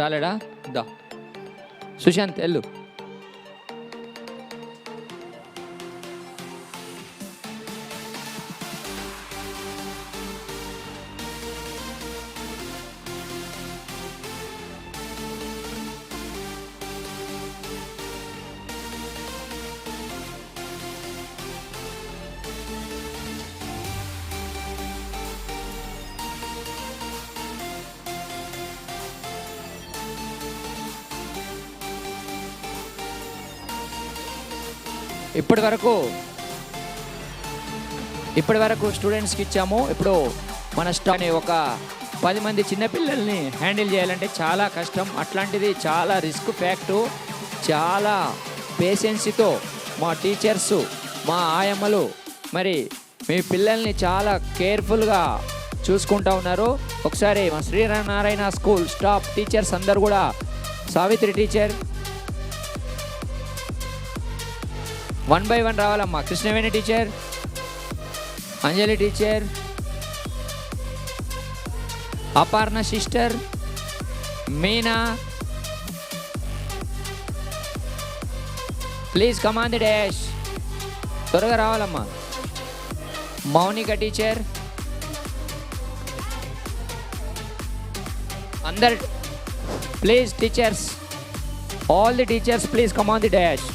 రాలేడా? దా సుశాంత్ వెళ్ళు. ఇప్పటి వరకు స్టూడెంట్స్కి ఇచ్చాము. ఇప్పుడు మన స్టాఫ్ని ఒక 10 మంది చిన్నపిల్లల్ని హ్యాండిల్ చేయాలంటే చాలా కష్టం. అట్లాంటిది చాలా రిస్క్ ఫ్యాక్టు. చాలా పేషెన్సీతో మా టీచర్సు, మా ఆయమ్మలు మరి మీ పిల్లల్ని చాలా కేర్ఫుల్గా చూసుకుంటూ ఉన్నారు. ఒకసారి మా శ్రీనారాయణ స్కూల్ స్టాఫ్ టీచర్స్ అందరు కూడా, సావిత్రి టీచర్ 1 by 1 రావాలమ్మా. Krishnaveni teacher, Anjali teacher, Aparna sister, Meena, please come on the dais, త్వరగా రావాలమ్మా. మౌనిక టీచర్, అందరు please teachers, all the teachers please come on the dais.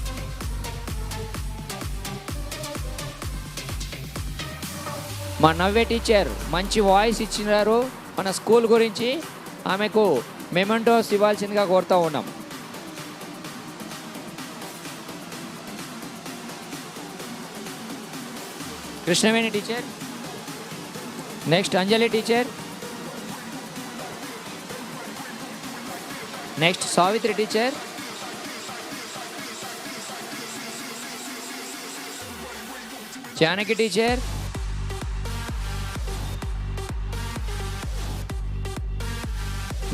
మా నవ్వే టీచర్ మంచి వాయిస్ ఇచ్చినారు మన స్కూల్ గురించి, ఆమెకు మెమెంటోస్ ఇవ్వాల్సిందిగా కోరుతూ ఉన్నాం. Krishnaveni teacher, next Anjali teacher, next Savitri teacher, Janaki teacher,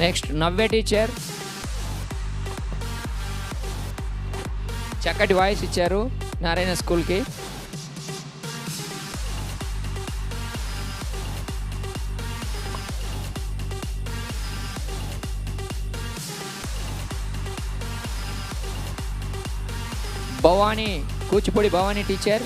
next నవ్వే టీచర్. చక్కటి వాయిస్ ఇచ్చారు నారాయణ స్కూల్కి. Bhavani, Kuchipudi Bhavani teacher,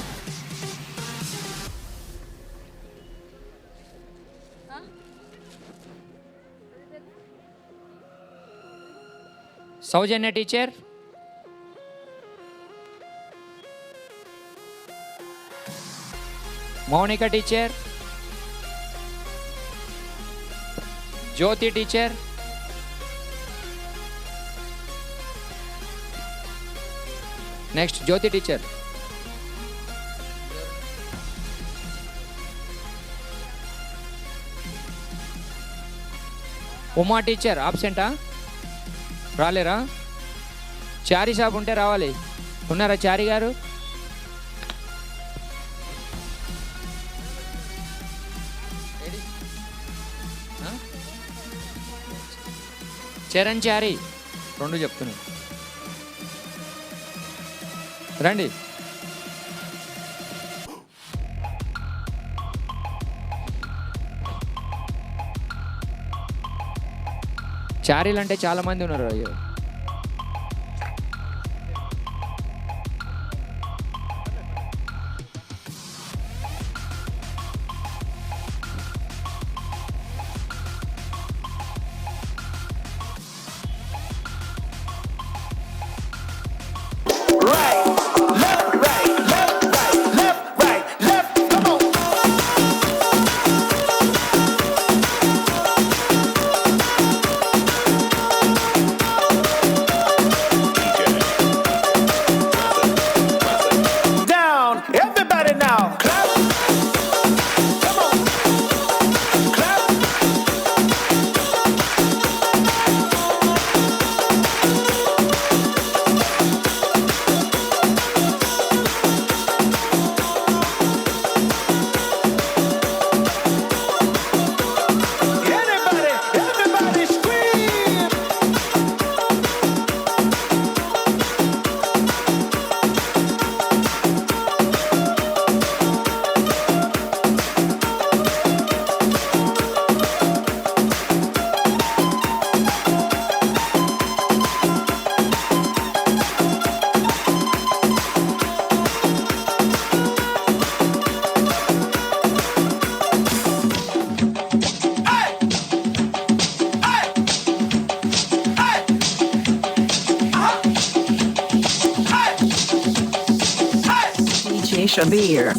Sowjanya teacher, Mounika teacher, Jyothi teacher, next Jyothi teacher, Uma teacher ఆబ్సెంటా? రాలేరా? చారీ షాప్ ఉంటే రావాలి. ఉన్నారా చారీ గారు? చరణ్ చారీ 2 చెప్తున్నాను, రండి. చారీలు అంటే చాలా మంది ఉన్నారు. అయ్యో, of the year.